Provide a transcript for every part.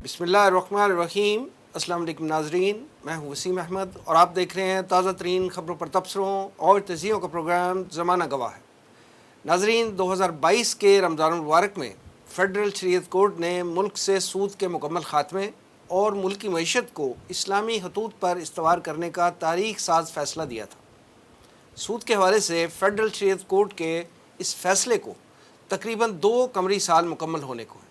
بسم اللہ الرحمن الرحیم۔ السلام علیکم ناظرین، میں ہوں وسیم احمد اور آپ دیکھ رہے ہیں تازہ ترین خبروں پر تبصروں اور تجزیوں کا پروگرام زمانہ گواہ ہے۔ ناظرین، 2022 کے رمضان المبارک میں فیڈرل شریعت کورٹ نے ملک سے سود کے مکمل خاتمے اور ملکی معیشت کو اسلامی خطوط پر استوار کرنے کا تاریخ ساز فیصلہ دیا تھا۔ سود کے حوالے سے فیڈرل شریعت کورٹ کے اس فیصلے کو تقریباً 2 قمری سال مکمل ہونے کو ہیں،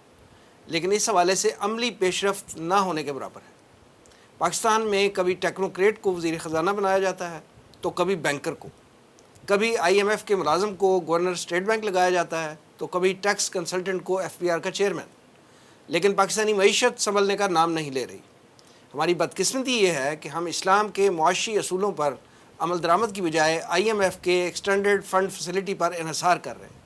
لیکن اس حوالے سے عملی پیش رفت نہ ہونے کے برابر ہے۔ پاکستان میں کبھی ٹیکنوکریٹ کو وزیر خزانہ بنایا جاتا ہے تو کبھی بینکر کو، کبھی آئی ایم ایف کے ملازم کو گورنر اسٹیٹ بینک لگایا جاتا ہے تو کبھی ٹیکس کنسلٹنٹ کو ایف بی آر کا چیئرمین، لیکن پاکستانی معیشت سنبھلنے کا نام نہیں لے رہی۔ ہماری بدقسمتی یہ ہے کہ ہم اسلام کے معاشی اصولوں پر عمل درآمد کی بجائے آئی ایم ایف کے ایکسٹینڈڈ فنڈ فیسلٹی پر انحصار کر رہے ہیں۔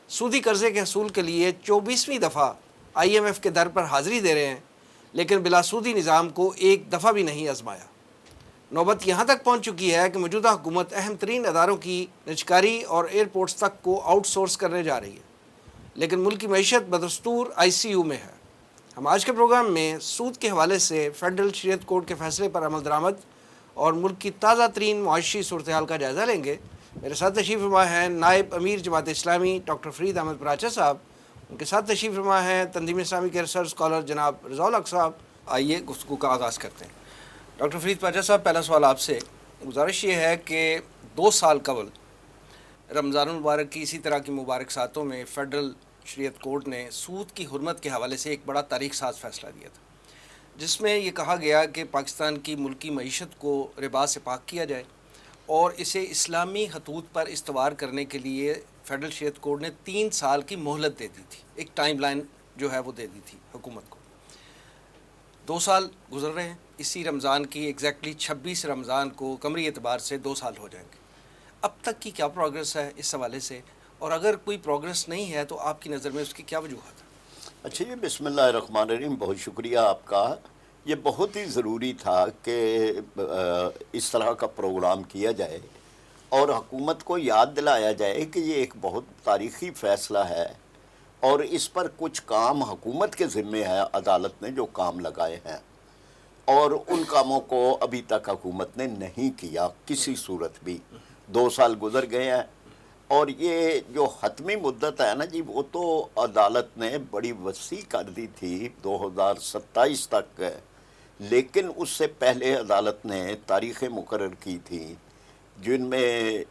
سودی قرضے کے حصول کے لیے 24ویں دفعہ آئی ایم ایف کے در پر حاضری دے رہے ہیں، لیکن بلا سودی نظام کو ایک دفعہ بھی نہیں آزمایا۔ نوبت یہاں تک پہنچ چکی ہے کہ موجودہ حکومت اہم ترین اداروں کی نجکاری اور ایئرپورٹس تک کو آؤٹ سورس کرنے جا رہی ہے، لیکن ملک کی معیشت بدستور آئی سی یو میں ہے۔ ہم آج کے پروگرام میں سود کے حوالے سے فیڈرل شریعت کورٹ کے فیصلے پر عمل درآمد اور ملک کی تازہ ترین معاشی صورتحال کا جائزہ لیں گے۔ میرے ساتھ تشریف فرما ہیں نائب امیر جماعت اسلامی ڈاکٹر فرید احمد پراچا صاحب، ان کے ساتھ تشریف فرما ہیں تنظیم اسلامی کے ریسرچ اسکالر جناب رضا الحق صاحب۔ آئیے گفتگو کا آغاز کرتے ہیں۔ ڈاکٹر فرید پراچا صاحب، پہلا سوال آپ سے گزارش یہ ہے کہ 2 سال قبل رمضان المبارک کی اسی طرح کی مبارک ساتوں میں فیڈرل شریعت کورٹ نے سود کی حرمت کے حوالے سے ایک بڑا تاریخ ساز فیصلہ دیا تھا، جس میں یہ کہا گیا کہ پاکستان کی ملکی معیشت کو ربا سے پاک کیا جائے اور اسے اسلامی خطوط پر استوار کرنے کے لیے فیڈرل شریعت کورٹ نے 3 سال کی مہلت دے دی تھی، ایک ٹائم لائن جو ہے وہ دے دی تھی حکومت کو۔ 2 سال گزر رہے ہیں، اسی رمضان کی ایگزیکٹلی 26 رمضان کو قمری اعتبار سے 2 سال ہو جائیں گے۔ اب تک کی کیا پروگرس ہے اس حوالے سے، اور اگر کوئی پروگرس نہیں ہے تو آپ کی نظر میں اس کی کیا وجوہات ہیں؟ اچھا جی، بسم اللہ الرحمن الرحیم، بہت شکریہ آپ کا۔ یہ بہت ہی ضروری تھا کہ اس طرح کا پروگرام کیا جائے اور حکومت کو یاد دلایا جائے کہ یہ ایک بہت تاریخی فیصلہ ہے اور اس پر کچھ کام حکومت کے ذمے ہے، عدالت نے جو کام لگائے ہیں، اور ان کاموں کو ابھی تک حکومت نے نہیں کیا کسی صورت بھی۔ 2 سال گزر گئے ہیں اور یہ جو حتمی مدت ہے نا جی، وہ تو عدالت نے بڑی وسیع کر دی تھی 2027 تک، لیکن اس سے پہلے عدالت نے تاریخیں مقرر کی تھی، جن میں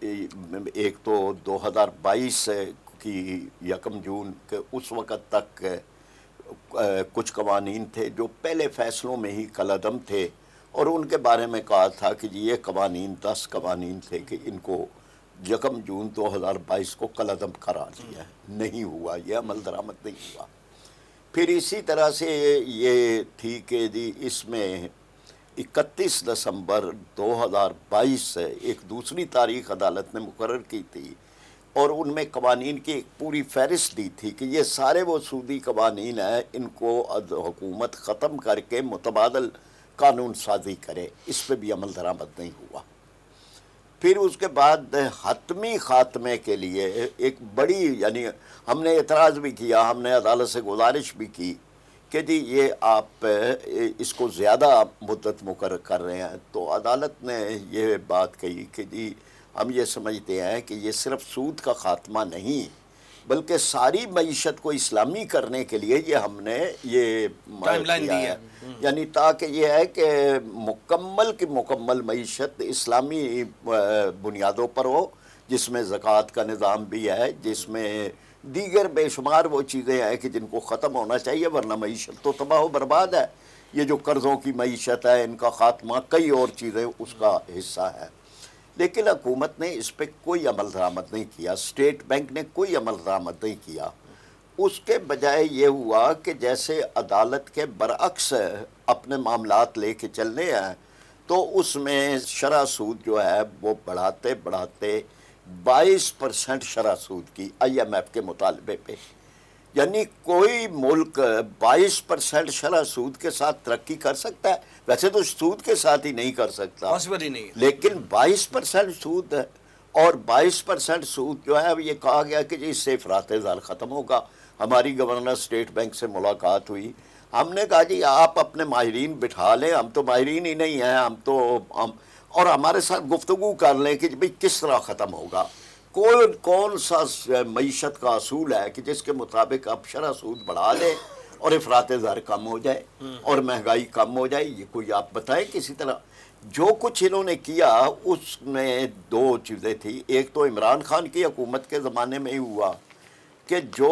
ایک تو 2022 کی 1 جون کے اس وقت تک کچھ قوانین تھے جو پہلے فیصلوں میں ہی کالعدم تھے، اور ان کے بارے میں کہا تھا کہ جی یہ قوانین 10 قوانین تھے کہ ان کو 1 جون 2022 کو کالعدم قرار دیا ہے، نہیں ہوا، یہ عمل درآمد نہیں ہوا۔ پھر اسی طرح سے یہ تھی کہ جی اس میں 31 دسمبر 2022 سے ایک دوسری تاریخ عدالت نے مقرر کی تھی، اور ان میں قوانین کی ایک پوری فہرست دی تھی کہ یہ سارے وہ سودی قوانین ہیں، ان کو حکومت ختم کر کے متبادل قانون سازی کرے۔ اس پہ بھی عمل درآمد نہیں ہوا۔ پھر اس کے بعد حتمی خاتمے کے لیے ایک بڑی، یعنی ہم نے اعتراض بھی کیا، ہم نے عدالت سے گزارش بھی کی کہ جی یہ آپ اس کو زیادہ مدت مقرر کر رہے ہیں، تو عدالت نے یہ بات کہی کہ جی ہم یہ سمجھتے ہیں کہ یہ صرف سود کا خاتمہ نہیں، بلکہ ساری معیشت کو اسلامی کرنے کے لیے یہ ہم نے یہ ٹائم لائن دی ہے، یعنی تاکہ یہ ہے کہ مکمل کی مکمل معیشت اسلامی بنیادوں پر ہو، جس میں زکوٰۃ کا نظام بھی ہے، جس میں دیگر بے شمار وہ چیزیں ہیں کہ جن کو ختم ہونا چاہیے، ورنہ معیشت تو تباہ و برباد ہے۔ یہ جو قرضوں کی معیشت ہے، ان کا خاتمہ، کئی اور چیزیں اس کا حصہ ہے، لیکن حکومت نے اس پہ کوئی عمل درآمد نہیں کیا، اسٹیٹ بینک نے کوئی عمل درآمد نہیں کیا۔ اس کے بجائے یہ ہوا کہ جیسے عدالت کے برعکس اپنے معاملات لے کے چلنے ہیں، تو اس میں شرح سود جو ہے وہ بڑھاتے 22% شرح سود کی آئی ایم ایف کے مطالبے پہ، یعنی کوئی ملک 22% شرح سود کے ساتھ ترقی کر سکتا ہے؟ ویسے تو سود کے ساتھ ہی نہیں کر سکتا، پاسبل ہی نہیں، لیکن 22% سود ہے، اور 22% سود جو ہے، اب یہ کہا گیا کہ جی اس سے افراط زر ختم ہوگا۔ ہماری گورنر اسٹیٹ بینک سے ملاقات ہوئی، ہم نے کہا جی آپ اپنے ماہرین بٹھا لیں، ہم تو ماہرین ہی نہیں ہیں، اور ہمارے ساتھ گفتگو کر لیں کہ بھئی کس طرح ختم ہوگا، کون سا معیشت کا اصول ہے کہ جس کے مطابق آپ شرح سود بڑھا لیں اور افراط زر کم ہو جائے اور مہنگائی کم ہو جائے. یہ کوئی آپ بتائیں کسی طرح. جو کچھ انہوں نے کیا اس میں دو چیزیں تھیں. ایک تو عمران خان کی حکومت کے زمانے میں ہی ہوا کہ جو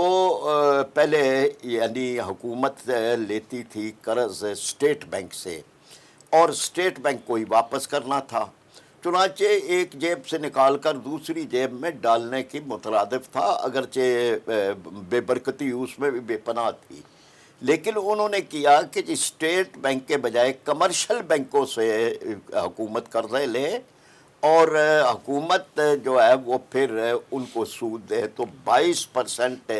پہلے یعنی حکومت لیتی تھی قرض اسٹیٹ بینک سے، اور اسٹیٹ بینک کو ہی واپس کرنا تھا، چنانچہ ایک جیب سے نکال کر دوسری جیب میں ڈالنے کی مترادف تھا، اگرچہ بے برکتی اس میں بھی بے پناہ تھی. لیکن انہوں نے کیا کہ اسٹیٹ بینک کے بجائے کمرشل بینکوں سے حکومت قرضے لے، اور حکومت جو ہے وہ پھر ان کو سود دے. تو 22%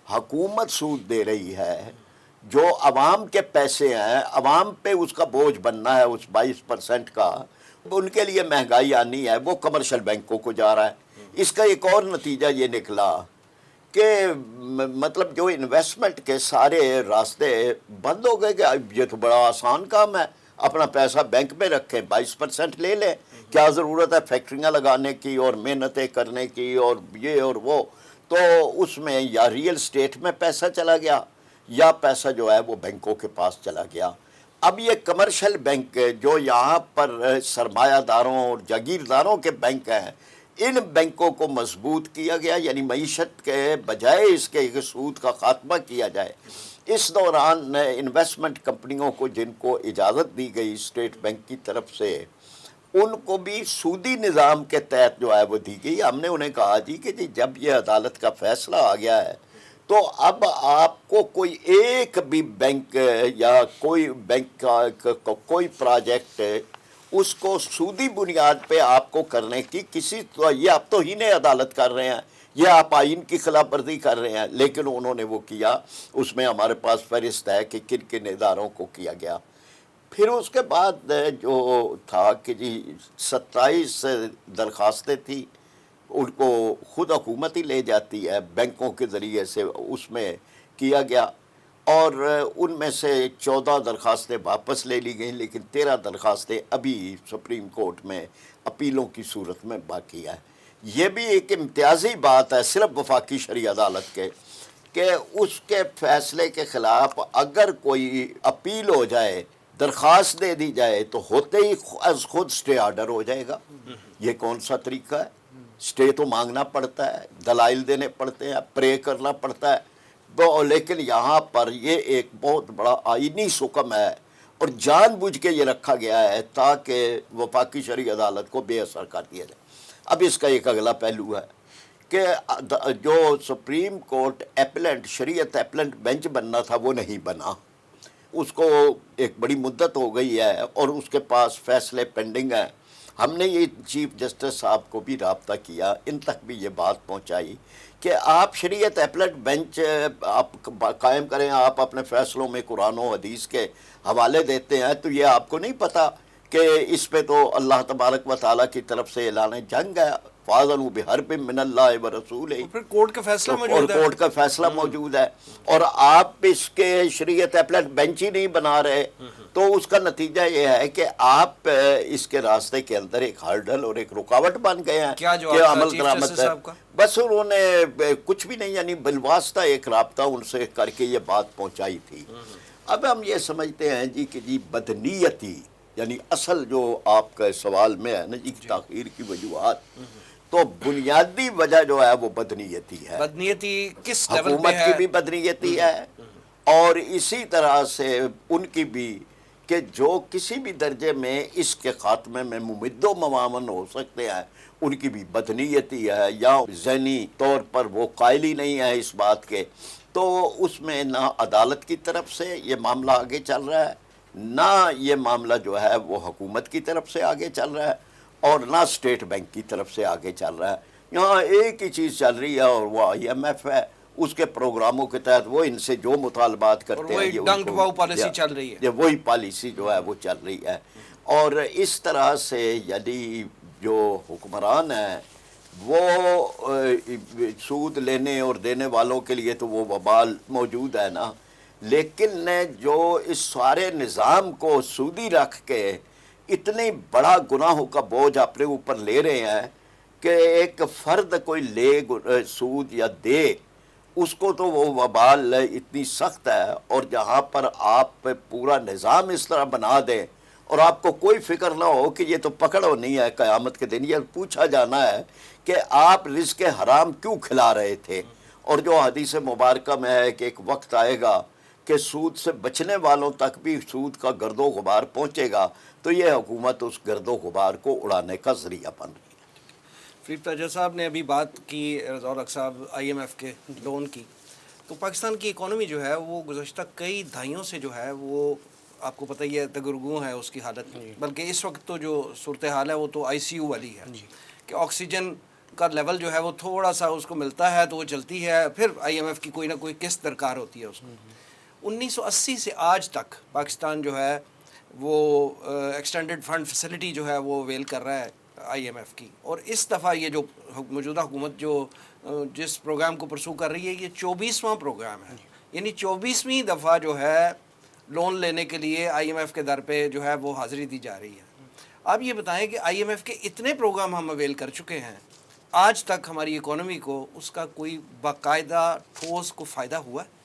حکومت سود دے رہی ہے. جو عوام کے پیسے ہیں، عوام پہ اس کا بوجھ بننا ہے اس 22% کا، ان کے لیے مہنگائی آنی ہے، وہ کمرشل بینکوں کو جا رہا ہے. اس کا ایک اور نتیجہ یہ نکلا کہ مطلب جو انویسٹمنٹ کے سارے راستے بند ہو گئے کہ یہ تو بڑا آسان کام ہے، اپنا پیسہ بینک میں رکھیں، 22% لے لیں، کیا ضرورت ہے فیکٹریاں لگانے کی اور محنتیں کرنے کی اور یہ اور وہ. تو اس میں یا ریئل اسٹیٹ میں پیسہ چلا گیا یا پیسہ جو ہے وہ بینکوں کے پاس چلا گیا. اب یہ کمرشل بینک جو یہاں پر سرمایہ داروں اور جاگیرداروں کے بینک ہیں، ان بینکوں کو مضبوط کیا گیا، یعنی معیشت کے بجائے اس کے سود کا خاتمہ کیا جائے. اس دوران انویسٹمنٹ کمپنیوں کو جن کو اجازت دی گئی اسٹیٹ بینک کی طرف سے، ان کو بھی سودی نظام کے تحت جو ہے وہ دی گئی. ہم نے انہیں کہا جی کہ جب یہ عدالت کا فیصلہ آ گیا ہے تو اب آپ کو کوئی ایک بھی بینک یا کوئی بینک کا کوئی پروجیکٹ اس کو سودی بنیاد پہ آپ کو کرنے کی یہ آپ تو ہی نہیں عدالت کر رہے ہیں، یہ آپ آئین کی خلاف ورزی کر رہے ہیں. لیکن انہوں نے وہ کیا. اس میں ہمارے پاس فہرست ہے کہ کن کن اداروں کو کیا گیا. پھر اس کے بعد جو تھا کہ 27 درخواستیں تھیں، ان کو خود حکومت ہی لے جاتی ہے بینکوں کے ذریعے سے، اس میں کیا گیا، اور ان میں سے 14 درخواستیں واپس لے لی گئیں، لیکن 13 درخواستیں ابھی سپریم کورٹ میں اپیلوں کی صورت میں باقی ہے. یہ بھی ایک امتیازی بات ہے صرف وفاقی شرعی عدالت کے کہ اس کے فیصلے کے خلاف اگر کوئی اپیل ہو جائے، درخواست دے دی جائے، تو ہوتے ہی از خود سٹے آرڈر ہو جائے گا. یہ کون سا طریقہ ہے؟ سٹے تو مانگنا پڑتا ہے، دلائل دینے پڑتے ہیں، پرے کرنا پڑتا ہے. لیکن یہاں پر یہ ایک بہت بڑا آئینی حکم ہے اور جان بوجھ کے یہ رکھا گیا ہے تاکہ وفاقی شرعی عدالت کو بے اثر کر دیا جائے. اب اس کا ایک اگلا پہلو ہے کہ جو سپریم کورٹ ایپلنٹ شریعت ایپلنٹ بینچ بننا تھا وہ نہیں بنا. اس کو ایک بڑی مدت ہو گئی ہے اور اس کے پاس فیصلے پینڈنگ ہیں. ہم نے یہ چیف جسٹس صاحب کو بھی رابطہ کیا، ان تک بھی یہ بات پہنچائی کہ آپ شریعت ایپلنٹ بینچ آپ قائم کریں، آپ اپنے فیصلوں میں قرآن و حدیث کے حوالے دیتے ہیں، تو یہ آپ کو نہیں پتہ کہ اس پہ تو اللہ تبارک و تعالیٰ کی طرف سے اعلان جنگ ہے، فَأَذَنُوا بِحَرْبٍ مِّنَ اللَّهِ وَرَسُولِهِ. پھر کورٹ کا فیصلہ موجود ہے، اور کورٹ کا فیصلہ موجود ہے، اور آپ اس کے شریعت ایپلنٹ بینچ ہی نہیں بنا رہے. تو اس کا نتیجہ یہ ہے کہ آپ اس کے راستے کے اندر ایک ہرڈل اور ایک رکاوٹ بن گئے ہیں. کیا جو کہ آپ کا عمل چیف درآمد جسٹس ہے. صاحب کا بس انہوں نے کچھ بھی نہیں، یعنی بالواسطہ ایک رابطہ ان سے کر کے یہ بات پہنچائی تھی. اب ہم یہ سمجھتے ہیں جی کہ بدنیتی، یعنی اصل جو آپ کا سوال میں ہے نا جی تاخیر کی وجوہات، تو بنیادی وجہ جو ہے وہ بدنیتی ہے. بدنیتی کس لیول پہ حکومت ہے؟ کی بھی بدنیتی ہے اور اسی طرح سے ان کی بھی کہ جو کسی بھی درجے میں اس کے خاتمے میں ممد و معاون ہو سکتے ہیں، ان کی بھی بدنیتی ہے، یا ذہنی طور پر وہ قائل ہی نہیں ہے اس بات کے. تو اس میں نہ عدالت کی طرف سے یہ معاملہ آگے چل رہا ہے، نہ یہ معاملہ جو ہے وہ حکومت کی طرف سے آگے چل رہا ہے، اور نہ اسٹیٹ بینک کی طرف سے آگے چل رہا ہے. یہاں ایک ہی چیز چل رہی ہے اور وہ IMF ہے. اس کے پروگراموں کے تحت وہ ان سے جو مطالبات کرتے ہیں، وہی ڈنگ ٹپاؤ پالیسی چل رہی ہے. یہ وہی پالیسی جو ہے وہ چل رہی ہے. اور اس طرح سے یعنی جو حکمران ہیں وہ سود لینے اور دینے والوں کے لیے تو وہ وبال موجود ہے نا، لیکن نے جو اس سارے نظام کو سودی رکھ کے اتنی بڑا گناہوں کا بوجھ اپنے اوپر لے رہے ہیں کہ ایک فرد کوئی لے سود یا دے اس کو تو وہ وبال اتنی سخت ہے، اور جہاں پر آپ پہ پورا نظام اس طرح بنا دیں اور آپ کو کوئی فکر نہ ہو کہ یہ تو پکڑو نہیں ہے قیامت کے دن، یہ پوچھا جانا ہے کہ آپ رزق حرام کیوں کھلا رہے تھے. اور جو حدیث مبارکہ میں ہے کہ ایک وقت آئے گا کہ سود سے بچنے والوں تک بھی سود کا گرد و غبار پہنچے گا، تو یہ حکومت اس گرد و غبار کو اڑانے کا ذریعہ بن رہی ہے. فرید تاجر صاحب نے ابھی بات کی رضا صاحب IMF کے لون کی، تو پاکستان کی اکانومی جو ہے وہ گزشتہ کئی دہائیوں سے جو ہے وہ آپ کو پتہ ہی ہے دگرگوں ہے اس کی حالت، بلکہ اس وقت تو جو صورتحال ہے وہ تو ICU والی ہے کہ آکسیجن کا لیول جو ہے وہ تھوڑا سا اس کو ملتا ہے تو وہ چلتی ہے، پھر IMF کی کوئی نہ کوئی قسط درکار ہوتی ہے اس کو. 1980 سے آج تک پاکستان جو ہے وہ ایکسٹینڈڈ فنڈ فیسلٹی جو ہے وہ ویل کر رہا ہے IMF کی، اور اس دفعہ یہ جو موجودہ حکومت جو جس پروگرام کو پرسو کر رہی ہے یہ 24واں پروگرام ہے، یعنی 24ویں دفعہ جو ہے لون لینے کے لیے IMF کے در پہ جو ہے وہ حاضری دی جا رہی ہے. آپ یہ بتائیں کہ IMF کے اتنے پروگرام ہم اویل کر چکے ہیں، آج تک ہماری اکانومی کو اس کا کوئی باقاعدہ ٹھوس کو فائدہ ہوا ہے؟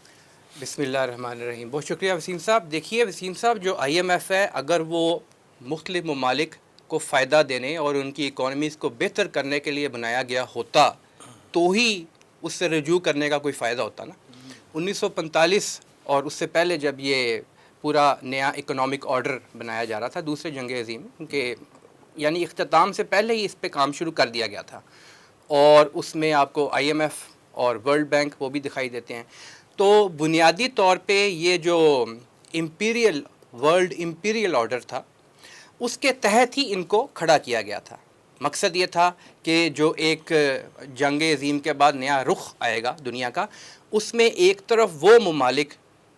بسم اللہ الرحمن الرحیم. بہت شکریہ وسیم صاحب. دیکھیے وسیم صاحب، جو IMF ہے اگر وہ مختلف ممالک کو فائدہ دینے اور ان کی اکانومیز کو بہتر کرنے کے لیے بنایا گیا ہوتا تو ہی اس سے رجوع کرنے کا کوئی فائدہ ہوتا نا. 1945 اور اس سے پہلے جب یہ پورا نیا اکنامک آرڈر بنایا جا رہا تھا دوسرے جنگ عظیم کے یعنی اختتام سے پہلے ہی اس پہ کام شروع کر دیا گیا تھا، اور اس میں آپ کو IMF اور ورلڈ بینک وہ بھی دکھائی دیتے ہیں. تو بنیادی طور پہ یہ جو ورلڈ امپیریل آرڈر تھا اس کے تحت ہی ان کو کھڑا کیا گیا تھا. مقصد یہ تھا کہ جو ایک جنگ عظیم کے بعد نیا رخ آئے گا دنیا کا، اس میں ایک طرف وہ ممالک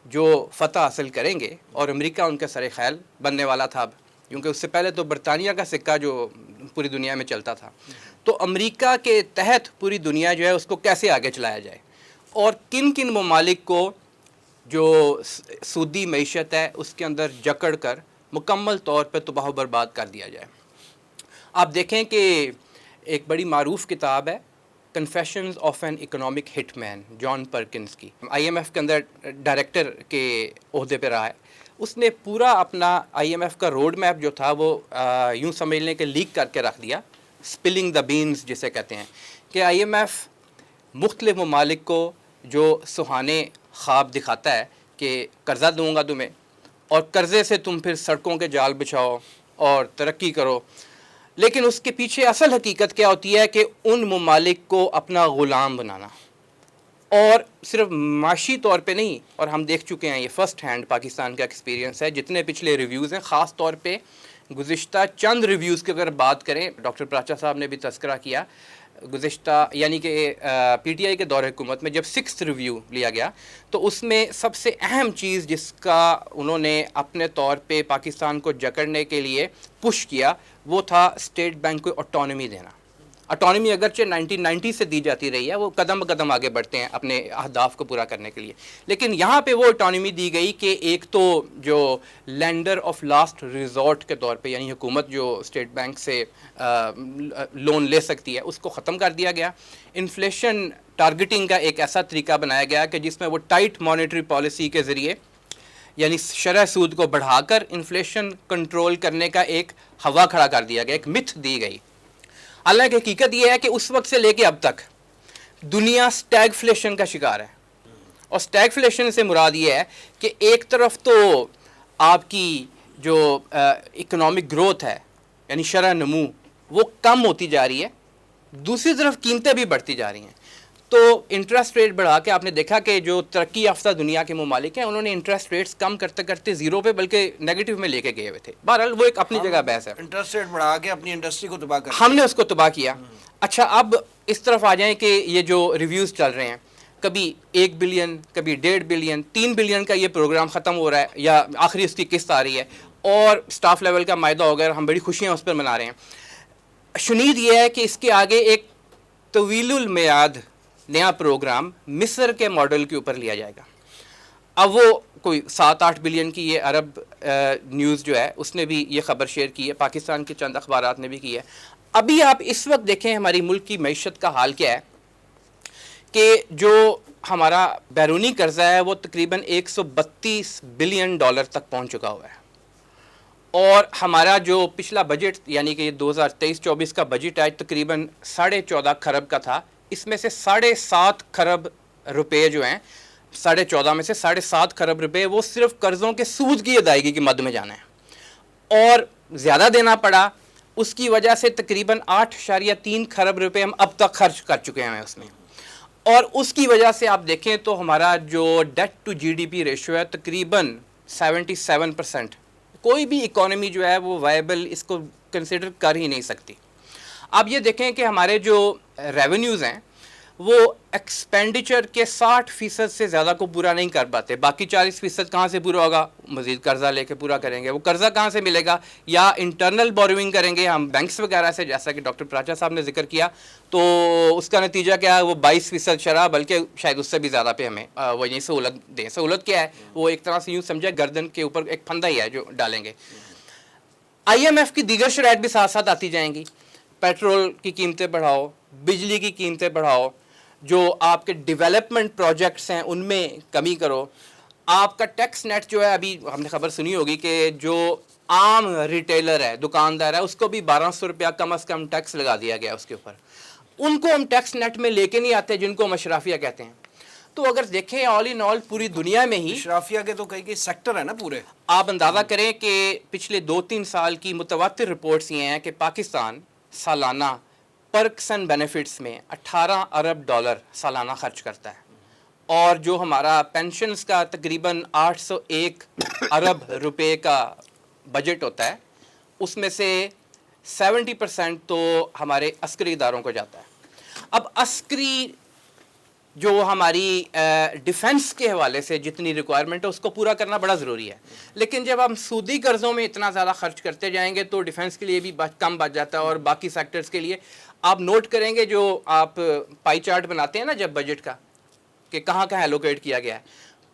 جو فتح حاصل کریں گے، اور امریکہ ان کے سر خیل بننے والا تھا اب، کیونکہ اس سے پہلے تو برطانیہ کا سکہ جو پوری دنیا میں چلتا تھا، تو امریکہ کے تحت پوری دنیا جو ہے اس کو کیسے آگے چلایا جائے، اور کن کن ممالک کو جو سودی معیشت ہے اس کے اندر جکڑ کر مکمل طور پہ تباہ و برباد کر دیا جائے. آپ دیکھیں کہ ایک بڑی معروف کتاب ہے کنفیشنز آف این اکنامک ہٹ مین، جان پرکنز کی، IMF کے اندر ڈائریکٹر کے عہدے پہ رہا ہے. اس نے پورا اپنا IMF کا روڈ میپ جو تھا وہ یوں سمجھ لیں کہ لیک کر کے رکھ دیا، سپلنگ دا بینز جسے کہتے ہیں، کہ IMF مختلف ممالک کو جو سہانے خواب دکھاتا ہے کہ قرضہ دوں گا تمہیں اور قرضے سے تم پھر سڑکوں کے جال بچھاؤ اور ترقی کرو، لیکن اس کے پیچھے اصل حقیقت کیا ہوتی ہے کہ ان ممالک کو اپنا غلام بنانا، اور صرف معاشی طور پہ نہیں. اور ہم دیکھ چکے ہیں، یہ فرسٹ ہینڈ پاکستان کا ایکسپیرینس ہے، جتنے پچھلے ریویوز ہیں، خاص طور پہ گزشتہ چند ریویوز کی اگر بات کریں، ڈاکٹر پراچا صاحب نے بھی تذکرہ کیا، گزشتہ یعنی کہ PTI کے دور حکومت میں جب 6th ریویو لیا گیا تو اس میں سب سے اہم چیز جس کا انہوں نے اپنے طور پہ پاکستان کو جکڑنے کے لیے پش کیا وہ تھا اسٹیٹ بینک کو آٹونومی دینا. آٹونومی اگرچہ 1990 سے دی جاتی رہی ہے، وہ قدم قدم آگے بڑھتے ہیں اپنے اہداف کو پورا کرنے کے لیے، لیکن یہاں پہ وہ آٹونومی دی گئی کہ ایک تو جو لینڈر آف لاسٹ ریزورٹ کے طور پہ یعنی حکومت جو اسٹیٹ بینک سے لون لے سکتی ہے اس کو ختم کر دیا گیا. انفلیشن ٹارگیٹنگ کا ایک ایسا طریقہ بنایا گیا کہ جس میں وہ ٹائٹ مانیٹری پالیسی کے ذریعے یعنی شرح سود کو بڑھا کر انفلیشن کنٹرول کرنے کا ایک ہوا کھڑا کر دیا گیا، ایک متھ دی گئی. حالانکہ حقیقت یہ ہے کہ اس وقت سے لے کے اب تک دنیا سٹیگفلیشن کا شکار ہے، اور سٹیگفلیشن سے مراد یہ ہے کہ ایک طرف تو آپ کی جو اکنامک گروتھ ہے یعنی شرح نمو وہ کم ہوتی جا رہی ہے، دوسری طرف قیمتیں بھی بڑھتی جا رہی ہیں. تو انٹرسٹ ریٹ بڑھا کے آپ نے دیکھا کہ جو ترقی یافتہ دنیا کے ممالک ہیں انہوں نے انٹرسٹ ریٹس کم کرتے کرتے زیرو پہ بلکہ نیگیٹو میں لے کے گئے ہوئے تھے. بہرحال وہ ایک اپنی جگہ بحث ہے. انٹرسٹ ریٹ بڑھا کے اپنی انڈسٹری کو تباہ کر ہم نے اس کو تباہ کیا. اچھا اب اس طرف آ جائیں کہ یہ جو ریویوز چل رہے ہیں، کبھی 1 بلین، کبھی 1.5 بلین، 3 بلین کا یہ پروگرام ختم ہو رہا ہے یا آخری اس کی قسط آ رہی ہے، اور سٹاف لیول کا معاہدہ ہو گیا، ہم بڑی خوشیاں اس پر منا رہے ہیں. شنید یہ ہے کہ اس کے آگے ایک طویل المیعاد نیا پروگرام مصر کے ماڈل کے اوپر لیا جائے گا. اب وہ کوئی 7-8 بلین کی یہ عرب نیوز جو ہے اس نے بھی یہ خبر شیئر کی ہے، پاکستان کے چند اخبارات نے بھی کی ہے۔ ابھی آپ اس وقت دیکھیں ہماری ملک کی معیشت کا حال کیا ہے کہ جو ہمارا بیرونی قرضہ ہے وہ تقریباً 132 بلین ڈالر تک پہنچ چکا ہوا ہے، اور ہمارا جو پچھلا بجٹ یعنی کہ 2023-24 کا بجٹ آج تقریباً 14.5 کھرب کا تھا، اس میں سے 7.5 کھرب روپے جو ہیں، 14.5 میں سے 7.5 کھرب روپے وہ صرف قرضوں کے سود کی ادائیگی کی مد میں جانا ہے، اور زیادہ دینا پڑا، اس کی وجہ سے تقریباً 8.3 کھرب روپے ہم اب تک خرچ کر چکے ہیں اس میں، اور اس کی وجہ سے آپ دیکھیں تو ہمارا جو debt to G D P ratio ہے تقریباً 77%۔ کوئی بھی اکانومی جو ہے وہ وائبل اس کو کنسیڈر کر ہی نہیں سکتی۔ آپ یہ دیکھیں کہ ہمارے جو ریونیوز ہیں وہ ایکسپینڈیچر کے 60% سے زیادہ کو پورا نہیں کر پاتے، باقی 40% کہاں سے پورا ہوگا؟ مزید قرضہ لے کے پورا کریں گے۔ وہ قرضہ کہاں سے ملے گا؟ یا انٹرنل بوروئنگ کریں گے ہم بینکس وغیرہ سے، جیسا کہ ڈاکٹر پراچا صاحب نے ذکر کیا، تو اس کا نتیجہ کیا ہے؟ وہ 22% شرح، بلکہ شاید اس سے بھی زیادہ پہ ہمیں وہ یہ سہولت دیں۔ سہولت کیا ہے؟ وہ ایک طرح سے یوں سمجھے گردن کے اوپر ایک پھندا ہی ہے جو ڈالیں گے۔ آئی ایم ایف کی دیگر شرائط بھی ساتھ ساتھ آتی جائیں گی، پیٹرول کی قیمتیں بڑھاؤ، بجلی کی قیمتیں بڑھاؤ، جو آپ کے ڈیولپمنٹ پروجیکٹس ہیں ان میں کمی کرو، آپ کا ٹیکس نیٹ جو ہے، ابھی ہم نے خبر سنی ہوگی کہ جو عام ریٹیلر ہے، دکاندار ہے، اس کو بھی 1200 روپیہ کم از کم ٹیکس لگا دیا گیا اس کے اوپر، ان کو ہم ٹیکس نیٹ میں لے کے نہیں آتے جن کو ہم اشرافیہ کہتے ہیں۔ تو اگر دیکھیں آل ان آل پوری دنیا میں ہی اشرافیہ کے تو کئی سیکٹر ہیں نا پورے، آپ اندازہ کریں کہ پچھلے 2-3 سال کی متواتر رپورٹس یہ ہیں کہ پاکستان سالانہ پرکس اینڈ بینیفٹس میں 18 ارب ڈالر سالانہ خرچ کرتا ہے، اور جو ہمارا پینشنز کا تقریباً 801 ارب روپے کا بجٹ ہوتا ہے، اس میں سے 70% تو ہمارے عسکری اداروں کو جاتا ہے۔ اب عسکری جو ہماری ڈیفنس کے حوالے سے جتنی ریکوائرمنٹ ہے اس کو پورا کرنا بڑا ضروری ہے، لیکن جب ہم سودی قرضوں میں اتنا زیادہ خرچ کرتے جائیں گے تو ڈیفنس کے لیے بھی کم بچ جاتا ہے، اور باقی سیکٹرز کے لیے آپ نوٹ کریں گے جو آپ پائی چارٹ بناتے ہیں نا جب بجٹ کا کہ کہاں کہاں ایلوکیٹ کیا گیا ہے،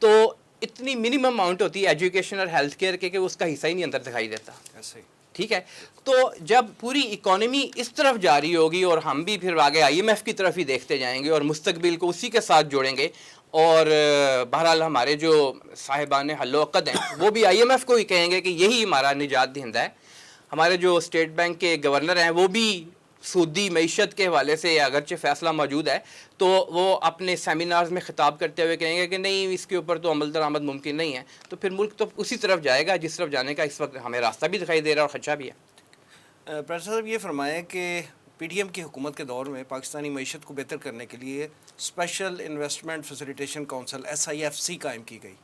تو اتنی منیمم اماؤنٹ ہوتی ہے ایجوکیشن اور ہیلتھ کیئر کے کہ اس کا حصہ ہی نہیں اندر دکھائی دیتا، ایسے ہی ٹھیک ہے۔ تو جب پوری اکانومی اس طرف جاری ہوگی اور ہم بھی پھر آگے آئی ایم ایف کی طرف ہی دیکھتے جائیں گے اور مستقبل کو اسی کے ساتھ جوڑیں گے، اور بہرحال ہمارے جو صاحبان حل و عقد ہیں وہ بھی آئی ایم ایف کو ہی کہیں گے کہ یہی ہمارا نجات دہندہ ہے۔ ہمارے جو اسٹیٹ بینک کے گورنر ہیں وہ بھی سودی معیشت کے حوالے سے اگرچہ فیصلہ موجود ہے تو وہ اپنے سیمینارز میں خطاب کرتے ہوئے کہیں گے کہ نہیں اس کے اوپر تو عمل درآمد ممکن نہیں ہے، تو پھر ملک تو اسی طرف جائے گا جس طرف جانے کا اس وقت ہمیں راستہ بھی دکھائی دے رہا ہے اور خدشہ بھی ہے۔ پروفیسر صاحب یہ فرمائیں کہ پی ڈی ایم کی حکومت کے دور میں پاکستانی معیشت کو بہتر کرنے کے لیے special investment facilitation council SIFC قائم کی گئی۔